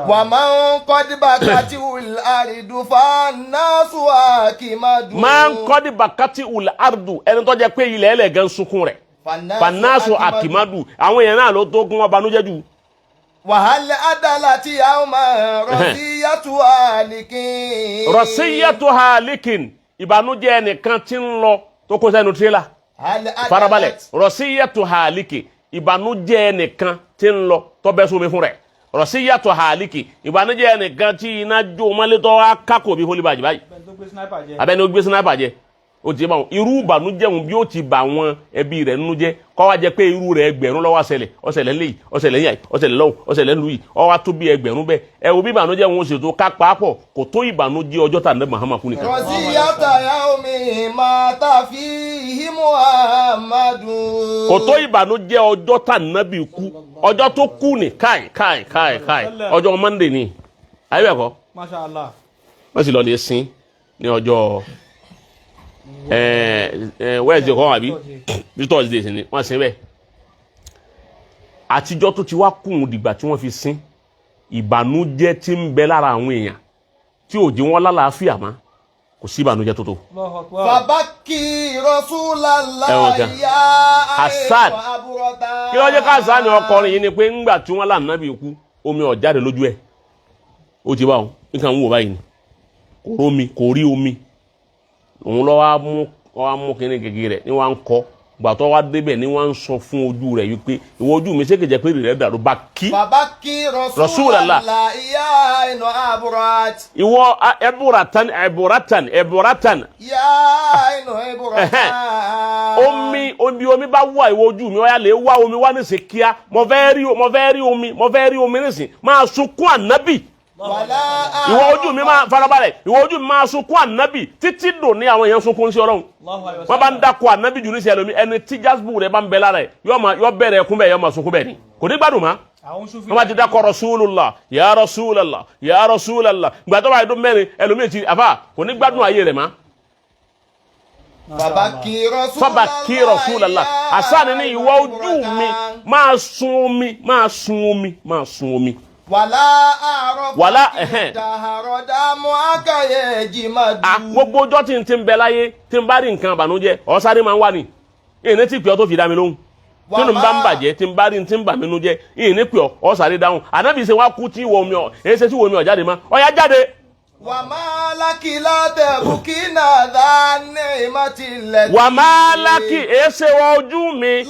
ومن قد بكته الأرض فالناس أكمد. من قد بكته الأرض ẹni tó jẹ́ pé ilẹ̀ ẹlẹ̀ gan sunkún rẹ̀ فالناس أكمد àwọn èèyàn náà ló tó kún wọn banújẹ́ jù. وهل عدلت يوم رصية هالك. رصية هالك ìbànújẹ́ ẹnìkan tí ń lọ tó kó sẹ́nu tírélà farabalẹ̀ رصية هالك ìbànújẹ́ ẹnìkan tí ń lọ tó bẹ́ sómi fún rẹ̀. Rọ̀síyàtọ̀ hàlíkì ìbànújẹ́ ẹnìkan tí iná jó mọ́létọ́ wá kákò bí hólíbàjì báyìí abẹ́ni ó gbé sniper jẹ ó ti bá wọn irú ìbànújẹ́ wọn bí ó ti bà wọn ẹbí rẹ̀ nínú jẹ́ kọ́ wá jẹ́ pé irú rẹ̀ ẹgbẹ̀rún lọ́wọ́ ọ̀sẹ̀lẹ̀ léyìí ọ̀sẹ̀lẹ̀ yàì ọ̀sẹ̀lẹ̀ lọ́hùn ọ̀sẹ̀lẹ̀ lùyìí ó wá tó bí ẹgbẹ̀rún bẹ́ẹ̀ ẹ wo bí ìbànújẹ́ wọn ṣètò ká pàápọ̀ kò tó ìbànújẹ́ ọjọ́ tà ní Muhammad kú nìkan. Rọ̀síyàtọ̀ yaomi mata fihi Muhammadu. kò tó ìbànújẹ́ ọjọ́ tà nábì kú ọjọ́ tó kú ní káì ọjọ́ Monday ni ayé bẹ́ẹ̀ kọ́ Masha Allah wọ́n sì lọ lè sin ní ọjọ́ Wednesday kọ́ àbí bí Thursday ni wọ́n sin bẹ́ẹ̀ àtijọ́ tó ti wá kùn dìgbà tí wọ́n fi sin ìbànújẹ́ tí ń bẹ lára àwọn èèyàn tí ò jí wọn lálàáfíà má kò sí ìbànújẹ́ tó tó. Fabaki Rasulullah ya Hasan kí ló jẹ́ ká Hasan ọkọrin yìí ni pé ńgbà tí wọ́n lànà bí ikú omi ó jáde lójú ẹ̀ ó ti bá wọn nǹkan ń wò báyìí ni kò rí omi òun lọ wá mú wá mú kíní gègé rẹ̀ ní wá ń kọ́ gbàtọ́ wá débẹ̀ ní wá ń sọ fún ojú rẹ̀ wípé ìwọ ojú mi ṣé kìí jẹ́ pé rẹ̀ dàrú bá kí. Fabaki Rasulallah ya inu aburat. ìwọ ẹbùratan. Ya inu aburat. omi bá wà ìwọ ojú mi ọ̀yà lè wá omi wá nísìn kíá mo fẹ́ rí omi nísìn máa sunkún ànábì. ìwọ ojú mi máa farabalẹ̀ ìwọ ojú mi máa sunkún ànábì títí dò ní àwọn èèyàn sunkún sí Ọlọ́run wọ́n bá ń dákọ̀ ànábì jù ní sí ẹlòmí ẹni tí jásbù rẹ̀ bá ń bẹ lára ẹ̀ yọ bẹ̀rẹ̀ ẹkún bẹ́ẹ̀ yọ máa sunkún bẹ́ẹ̀ ni kò ní gbádùn má wọ́n bá ti dákọ̀ Rasulullah ya Rasulallah ya Rasulallah gbàtọ́ bá yẹn tó mẹ́rin ẹlòmí ti àfà kò ní gbádùn ayé rẹ̀ má. Fabaki Rasulallah àsáni ní ìwọ ojú mi máa sun omi. Wàlá dàhàrọ̀dá mú àkàyè jìmọ̀dù. gbogbo ọjọ́ tí n ti ń bẹ láyé tí n bá rí nǹkan àbànújẹ́ ọ̀sáré máa ń wà ní ìní tí pè ọ́ tó fi dá mi lóhùn tí n bá ń bàjẹ́ tí n bá rí tí ń bà mí nú jẹ́ ìní pè ọ́ ọ̀sáré dáhùn ànábì ṣe wá kú tí ìwọ omi ọ̀ èyí ṣe tí ìwọ omi ọ̀ jáde má ọ̀yá jáde. wà má lákì látẹ̀bù kí náà dá ní ìmọ̀tìlẹ̀ tí. wà má lákì èsè wọ ojú mi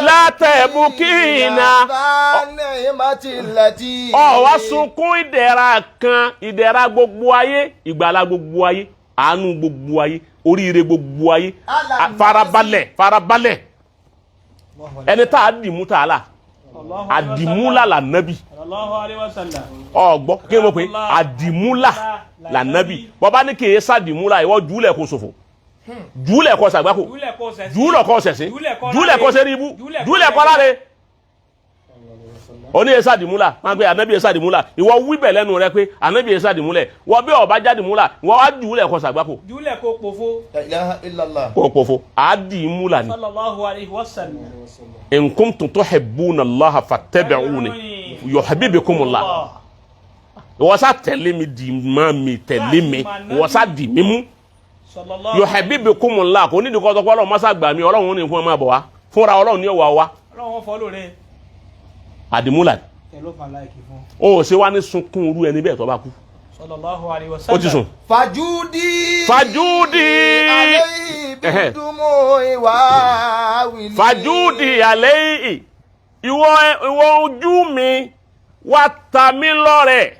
látẹ̀bù kí náà dá ní ìmọ̀tìlẹ̀ tí. wá sunkún ìdẹ̀ra kan ìdẹ̀ra gbogbo ayé ìgbàlà gbogbo ayé àánú gbogbo ayé oríire gbogbo ayé farabalẹ̀ ẹni tá a dìmú tá a la àdìmúlà là nàbì ọgbọ́ kí ni mo pè àdìmúlà là nàbì bọ́bá ní kì í sàdìmúlà ìwọ jùlẹ̀ kó ṣòfò jùlẹ̀ kó sàgbákò jùlẹ̀ kó sẹ̀sìn jùlẹ̀ kó sẹ́rí ibú jùlẹ̀ kó láre oni esa dimula ma pe anabi esa dimula ìwọ wí bẹ̀ lẹ́nu rẹ̀ pé anabi esa dimule wo bí ó bá já dimula wo wá jùlẹ̀ kó sàgbákò jùlẹ̀ kó pòfo La ilaha illallah. kó pòfo adimula ni sallallahu alaihi wasallam in kuntum tuhibbuna allaha fattabi'uni yuhibbukumullah wo sa tẹ̀lé mi di ma mi tẹ̀lé mi wo sa di mi mú sallallahu yuhibbukumullah kò ní di ko tó Ọlọ́run má sá gbà mí Ọlọ́run ní fún ma bọ̀ wá fúnra Ọlọ́run ni ó wá wá Ọlọ́run follow re àdìmúlà telo fa like fún ó ṣe wá ní sunkún irú ẹni bẹ́ẹ̀ tó bá kú sallallahu alaihi wasallam ó ti sùn Fajudi alayhi bidumu wa wili. fàjúdì àlẹ́yìn ìwọ ojú mi wá ta mí lọ́rẹ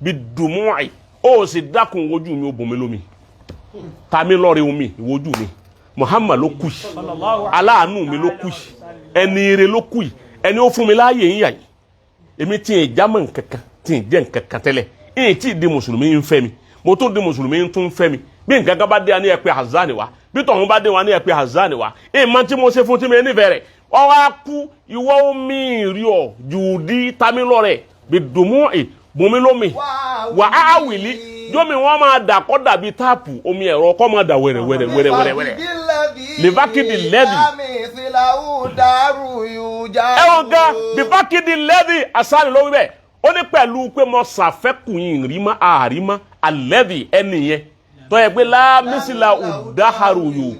bìdùmọ́ì ó sì dákun ojú mi ó bùn mí lómi ta mí lọ́rẹ omi ìwọ ojú mi Muhammad ló kù yìí aláàánú mi ló kù yìí ẹni ire ló kù yìí ẹni ó fún mi láàyè ń yà yìí èmi tí ì jámọ́ nkankan tí ì jẹ́ nkankan tẹ́lẹ̀ ìyẹn tí ì di mùsùlùmí ń fẹ́ mi mo tó di mùsùlùmí ń tún fẹ́ mi bí nǹkan kan bá dé wa ní ẹ̀pẹ́ hazani wa bí tọ̀hún bá dé wa ní ẹ̀pẹ́ hazani wa ìmọ̀ tí mo ṣe fún tí mi nífẹ̀ẹ́ rẹ̀ ọ wá kú ìwọ omi rí ọ jùdí tamilọ́rẹ̀ bí dùnmú ì bùnmi lómi wà á wìlí jómi wọn máa dà kọ́ dàbí táàpù omi ẹ̀rọ kọ́ máa dà wẹ̀rẹ̀ lèbákìdì lẹ́dì ẹ̀wọ̀n gan bíbákìdì lẹ́dì asánì lówí bẹ́ẹ̀ ó ní pẹ̀lú pé mo ṣàfẹ́kù yìí rímọ́ àrímọ́ alẹ́dì ẹni yẹn tó yẹ pé láàmísìlá ùdáhàrò yòó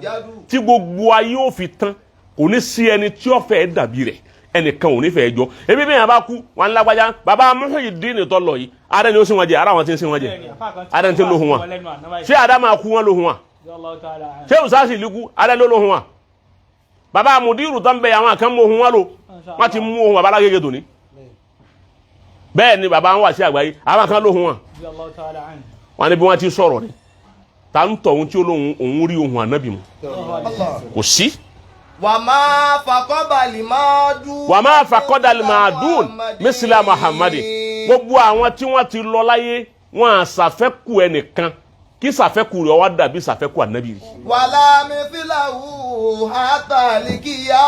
tí gbogbo ayé ò fi tán kò ní sí ẹni tí ó fẹ́ dàbí rẹ̀ ẹnìkan ò ní fẹ́ jọ ebi bí yẹn bá kú wọn lágbájá bàbá Muhyiddin tó lọ yìí adé ni ó sì wọn jẹ ara wọn ti ń sin wọn jẹ adé ni ti lóhun wọn ṣé adá máa kú wọn lóhun wọn ṣé usasi liku adé ló lóhun wọn bàbá Mudiru tó ń bẹ àwọn kan mú ohun wọn lò wọn ti mú ohun bàbá alágége tòní bẹ́ẹ̀ ni bàbá wọn wà sí àgbáyé àwọn kan lóhun wọn wọn ni bí wọn ti sọ̀rọ̀ ni ta ń tọ̀ ohun tí ó lóhun òun rí ohun ànábì mu kò sí. wàmà fàkọ́dàlì máa dùn mísílẹ̀ Muhammadi gbogbo àwọn tí wọ́n ti lọ láyé wọn àṣàfẹ́kù ẹnìkan kí ṣàfẹ́kù rẹ̀ wá dàbí ṣàfẹ́kù ànábì rí. wàlá mithlahu hátàlíkìyà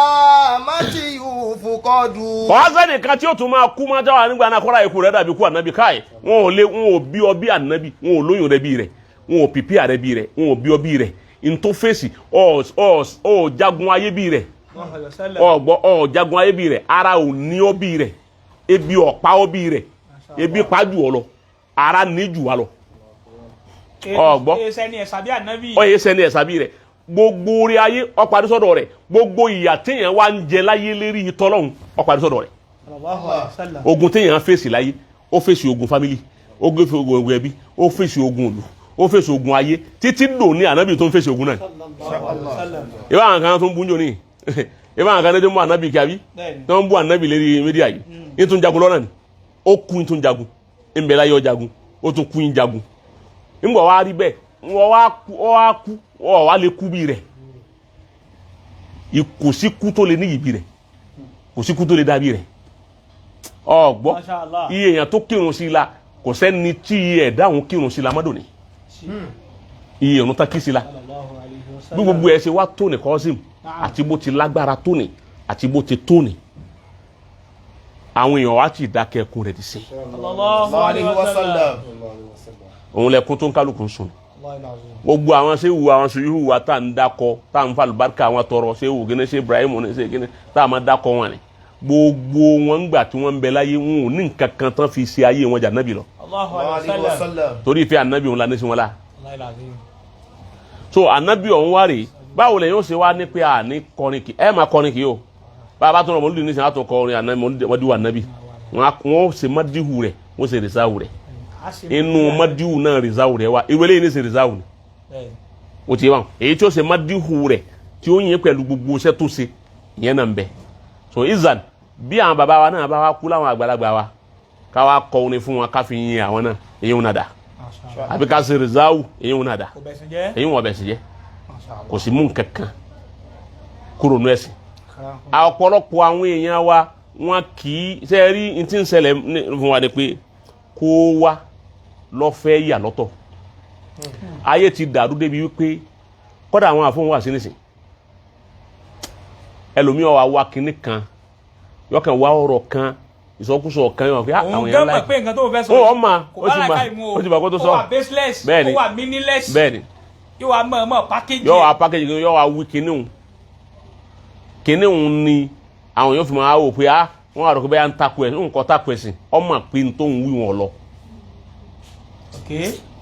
mátìyù fukọ́dù. ọ̀hásẹ́ nìkan tí ó tún máa kú máa jáwà nígbà náà kọ́ra ikú rẹ̀ dàbí kú ànábì káì wọn ò bí ọ bí ànábì wọn ò lóyún rẹ̀ bí rẹ̀ wọn ò pìpì rẹ̀ bí rẹ̀ wọn ò bí ọ bí rẹ̀ ntòfèsì ọ jagun ayé bí rẹ̀ ọ jagun ayé bí rẹ̀ ara ò ní ọ bí rẹ̀ ebi ọ̀pá ọ bí rẹ̀ ebi pàjù ọ lọ ara ní jù wá lọ ọgbọ ọ yẹ sẹni ẹsàbí rẹ̀ gbogbo orí ayé ó parí sọ́dọ̀ rẹ̀ gbogbo ìyà téèyàn wá ń jẹ láyé lérí ìtọ́lọ́hún ó parí sọ́dọ̀ rẹ̀ ogun téèyàn fèsì láyé ó fèsì ogun fámìlì ó fèsì ogun ẹbí ó fèsì ogun ìlú ó fèsì ogun ayé títí dò ní ànábì tó ń fèsì ogun náà ìbá àwọn kan tó ń bú jò ní ìbá àwọn kan tó ń bú ànábì kíábí tó ń bú ànábì lérí mídíà yìí ní tó ń jagun lọ́nà ni ó kú ní tó ń jagun ń bẹ láyé ó jagun ó tún kú ń jagun nígbà wá rí bẹ́ẹ̀ wọ́n wá lè kú bí rẹ̀ kò sí kú tó lè ní ìbí rẹ̀ kò sí kú tó lè dàbí rẹ̀ ọgbọ́ iye èèyàn tó kírun sí la kò sẹ́ni tí iye ẹ̀dá òun kírun sí la mọ́dọ̀ ni iye òun tá kí sí la bí gbogbo ẹ̀ ṣe wá tóni kọ́sìm àti bó ti lágbára tóni àti bó ti tóni àwọn èèyàn wá ti dákẹ́ ẹkún rẹ̀ ti sìn òun lẹ́kún tó ń kálukú sùn gbogbo àwọn ṣéwù àwọn ṣèyíhù wa tá à ń dákọ tá à ń fa àlùbáríkà àwọn tọrọ ṣéwù gíní ṣe Ibrahim ní ṣe gíní tá à máa dákọ wọn ni gbogbo wọn ń gbà tí wọn ń bẹ láyé wọn ò ní nǹkan kan tán fi ṣe ayé wọn jà nábì lọ torí ìfẹ́ ànábì òun la ní sí wọn la so ànábì ọ̀hún wá rèé báwo lè yóò ṣe wá ní pé à ní kọrin kì ẹ máa kọrin kì yóò bàbá tó rọ mọlúdi ní sìn àtún kọrin ànábì mọdíwù ànábì wọn ṣe mọdíwù rẹ wọn ṣe rìsáwù rẹ inú mọdíwù náà rìsáwù rẹ wá ìwé lẹ́yìn ní ṣe rìsáwù ni o ti yẹ wọn èyí tí ó ṣe mọdíwù rẹ tí ó yẹ pẹ̀lú gbogbo iṣẹ́ tó ṣe ìyẹn náà ń bẹ so izan bí àwọn bàbá wa náà bá wá kú láwọn àgbàlagbà wa ká wá kọ orin fún wọn ká fi yin àwọn náà èyí wọn nàdà àbí ká ṣe rìsáwù èyí wọn nàdà èyí wọn ọbẹ̀ sì jẹ́ kò sí mú nǹkankan kúrò nú ẹ̀sìn ọ̀pọ̀lọpọ̀ àwọn èèyàn wa wọn kì í ṣe rí ní tí ń ṣẹlẹ̀ fún wa ni pé kó wá lọ́fẹ́ yà lọ́tọ̀ ayé ti dàrú débi wípé kọ́dà àwọn àfọwọ́n wà sí nísìn ẹlòmíràn wà wá kinní kan yọkàn wá ọ̀rọ̀ kan ìsọkúsọ kan yọ pé àwọn èèyàn láì pé nǹkan tó fẹ́ sọ ó ọmọ ó ti bá kó tó sọ ó wà baseless ó wà meaningless bẹ́ẹ̀ni yóò wá mọ̀ package yóò wá package yóò wá wí kinní òun ni àwọn yóò fi máa wò pé wọ́n àrò pé bẹ́ẹ̀ ń takò ẹ̀ nǹkan takò ẹ̀sìn ọmọ pé n tó ń wí wọn lọ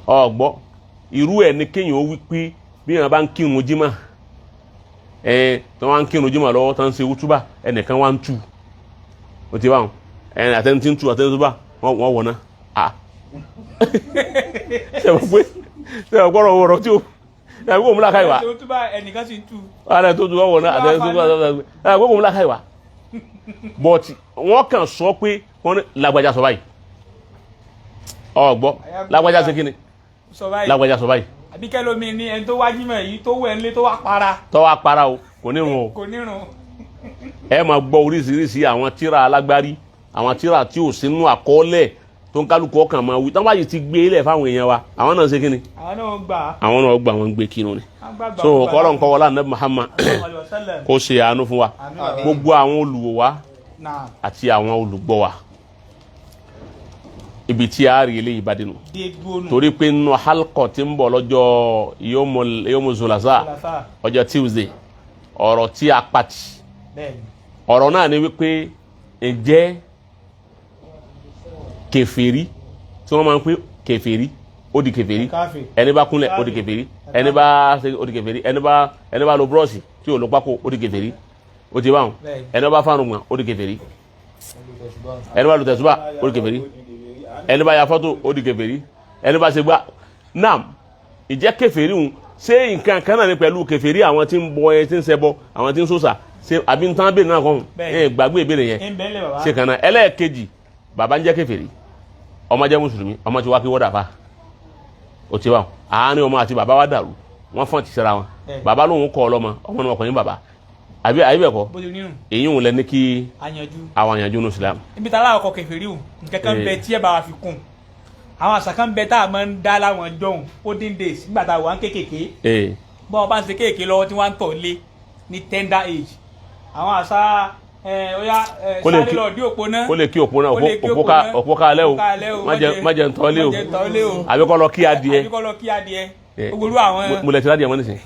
ọgbọ́ irú ẹ̀ ni kéèyàn ó wí pé bí èèyàn bá ń kírun jímọ̀ tí wọ́n ń kírun jímọ̀ lọ́wọ́ tó ń ṣe wútúbà ẹnìkan wá ń tù ó ti báwọn àtẹni tí ń tù àtẹni tó bá wọ́n wọ̀ náà ṣe gbọ́dọ̀ wọ̀rọ̀ tí ó ṣe gbọ́dọ̀ múlá káyìwá ẹnìkan sì ń tù àtẹni tó tù wọ́n wọ̀ náà àtẹni tó bá gbọ́dọ̀ múlá káyìwá but wọ́n kàn sọ pé wọ́n ní lágbájá sọ báyìí ọgbọ́ lágbájá ṣe kíni lágbájá sọ báyìí àbíkẹ́ lómi ní ẹni tó wá jímọ̀ yìí tó wẹ̀ ńlé tó wá para o kò nírun ẹ máa gbọ́ oríṣiríṣi àwọn tíra alágbárí àwọn tíra tí ò sínú àkọọ́lẹ̀ tó ń kálukú ọkàn máa wí tán báyìí ti gbé ilẹ̀ fáwọn èèyàn wa àwọn náà ṣe kíni àwọn náà gbà wọn gbé kírun ni so kọ́lọ̀ nǹkan wọlé ànábì Muhammad kó ṣe àánú fún wa gbogbo àwọn olùwò wa àti àwọn olùgbọ́ wa ibi tí a rí eléyìí bá dénú torí pé nínú halkọ tí ń bọ̀ lọ́jọ́ yomu zulaza ọjọ́ Tuesday ọ̀rọ̀ tí a pàtì ọ̀rọ̀ náà ni wípé ǹjẹ́ kèfèrí tí wọ́n máa ń pè kèfèrí ó di kèfèrí ẹni bá kúnlẹ̀ ó di kèfèrí ẹni bá ṣe ó di kèfèrí ẹni bá lo búrọ́ọ̀ṣì tí ò lo pákó ó di kèfèrí ó ti báwọn ẹni bá fárùngbọ̀n ó di kèfèrí ẹni bá lo tẹ̀sùbà ó di kèfèrí ẹni bá ya fọ́tò ó di kèfèrí ẹni bá ṣe gbá nam ìjẹ́ kèfèrí hùn ṣé nǹkan kan náà ní pẹ̀lú kèfèrí àwọn tí ń bọ ẹ tí ń ṣẹbọ àwọn tí ń sòsà ṣe àbí ń tán bèèrè náà kọ́ gbàgbé ìbéèrè yẹn ṣe kan náà ẹlẹ́ẹ̀kejì bàbá ń jẹ́ kèfèrí ọmọ jẹ́ mùsùlùmí ọmọ ti wá kí wọ́dà fa ó ti wá àárín ọmọ àti bàbá wa dàrú wọ́n fọ́n ti sẹ́ra wọn bàbá lóun kọ́ ọlọ́mọ ọmọ náà ọkùnrin bàbá àbí bẹ́ẹ̀ kọ́ èyí ń lẹ ní kí àwọn àyànjú ní Islam. ibi tá a láwọ kọ kèfèrí o nǹkan kan bẹ tí ẹ bá wa fi kún àwọn àṣà kan bẹ tá a máa ń dá láwọn jọ̀hún olden days nígbà tá a wà ń kékèké bọ́n ọba ń ṣe kéèké lọ́wọ́ tí wọ́n ń tọ̀ lé ní tender age àwọn àṣà oya sáré lọ dí òpó náà ó lè kí òpó náà òpó ká alẹ́ o má jẹ ntọ́ lé o àbíkọ́ lọ kí adìẹ gbogbo àwọn mo lẹ ti rádìẹ wọn nísìnyí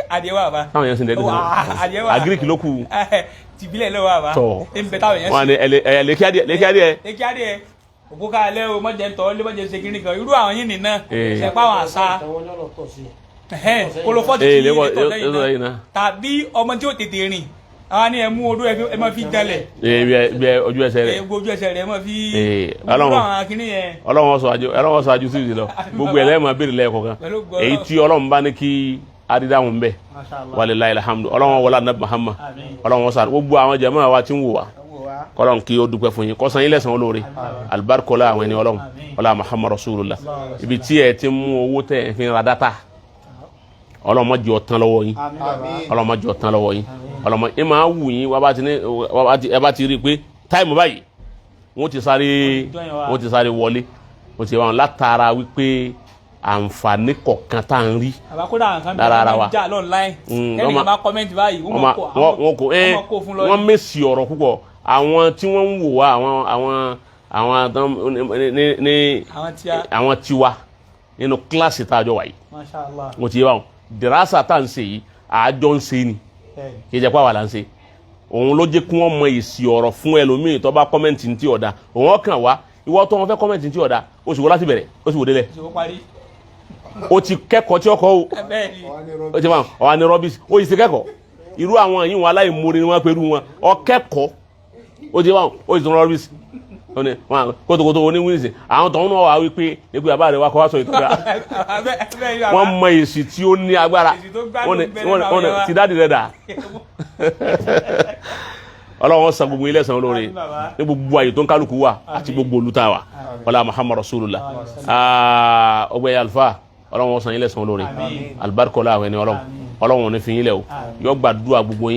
adìẹ wà bá táwọn yẹn ń sin dẹ́ẹ́dẹ́ sọ agiriki ló kù tìbílẹ̀ ló wà bá ẹ̀ ń bẹ táwọn yẹn ń sin wọn ni lèkí adìẹ òkú ká alẹ́ o mọ̀jẹ̀ ntọ́ lé mọ̀jẹ̀ ṣe kiri kan irú àwọn yìí nìna ṣẹ̀pá àwọn àṣà kolofọ́ ti kí ilé tọ̀ lẹ́yìn náà tàbí ọmọ tí ó tètè rìn àwọn ni ẹ mú odó ẹ máa fi jalè. bí ojú ẹsẹ̀ rẹ̀. ojú ẹsẹ̀ rẹ̀ ẹ máa fi. ọlọ́run sọ àjù sí ìdílọ gbogbo ẹ̀ lẹ́yìn máa béèrè lẹ́ẹ̀kọ̀ọ̀kan èyí tí ọlọ́run bá ní kí adidáhùn bẹ́ẹ̀ walilayi alhamdu ọlọ́run wọlé anabi Muhammad ọlọ́run sọ gbogbo àwọn jàmáà wa tí ń wò wá kọ́lọ́n kí ó dúpẹ́ fún yín kọ́sán yín lẹ́sàn-án olóore alibarikola àwọn ẹni ọlọ́run ọlá Muhammad rasulullah ibi tí ẹ ti mú owó tẹ̀ ẹ fi ra dátà ọlọ́run má jẹ́ ó tán lọ́wọ́ yín ọlọ́run má jẹ́ ó tán lọ́wọ́ yín ọlọ́run má ẹ máa wù yín ẹ bá ti rí i pé táìmù báyìí wọ́n ti sáré wọlé wọ́n ti wà wọn látara wípé àǹfààní kọ̀ọ̀kan tá à ń rí lára ara wa wọ́n mèsì ọ̀rọ̀ púpọ̀ àwọn tí wọ́n ń wò wá àwọn tiwa nínú kíláàsì tá a jọ wà yìí wọ́n ti yé wa dìrásà tá à ń ṣe yìí àjọ ń ṣe ni kì í jẹ́ pé àwa là ń ṣe òun ló jẹ́ kí wọ́n mọ èsì ọ̀rọ̀ fún ẹlòmíì tó bá kọ́mẹ́ǹtì ní tí ọ̀dà òun kàn wá ìwọ tó wọn fẹ́ kọ́mẹ́ǹtì ní tí ọ̀dà ó sì wò láti bẹ̀rẹ̀ ó sì wò délẹ̀ ó ti kẹ́kọ̀ọ́ tí ọkọ̀ ó ti máa ọ̀wá ní rọ́bìsì ó yìí ti kẹ́kọ̀ọ́ irú àwọn yìí wọn aláìmoore ni wọ́n pẹ̀lú wọn ọkẹ́kọ̀ọ́ ó ti máa ó sì tún rọ́bìsì kótókótó oníwìnsì àwọn tó ń náà wá wípé ẹgbẹ́ bàbá rẹ̀ wá kọ́ wá sọ ìtura wọ́n mọ èsì tí ó ní agbára wọ́n ti dáàdì rẹ̀ dà ọlọ́run san gbogbo ilé ẹ̀sán olóore ní gbogbo àyè tó ń kálukú wa àti gbogbo olùta wa wala Muhammad rasulullah ọgbẹ́ alfa ọlọ́run san ilé ẹ̀sán olóore alibarikola àwọn ẹni ọlọ́run ní fi yín lẹ̀ o yóò gbàdúrà gbogbo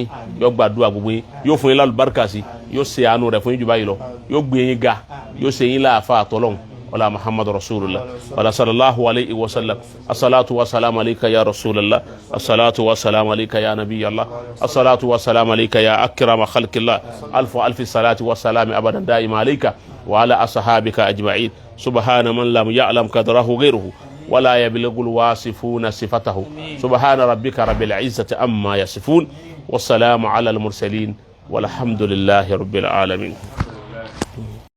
yín yóò fún yín lálùbáríkà sí yóò ṣe àánú rẹ̀ fún yín jù báyìí lọ yóò gbé yín ga yóò ṣe yín láàfà àtọ́lọ́run ولا محمد رسول الله ولا صلى الله عليه وسلم الصلاة والسلام عليك يا رسول الله الصلاة والسلام عليك يا نبي الله الصلاة والسلام عليك يا أكرم خلق الله ألف ألف الصلاة والسلام أبدا دائما عليك وعلى أصحابك أجمعين سبحان من لم يعلم قدره غيره ولا يبلغ الواصفون صفته سبحان ربك رب العزة أما يصفون والسلام على المرسلين والحمد لله رب العالمين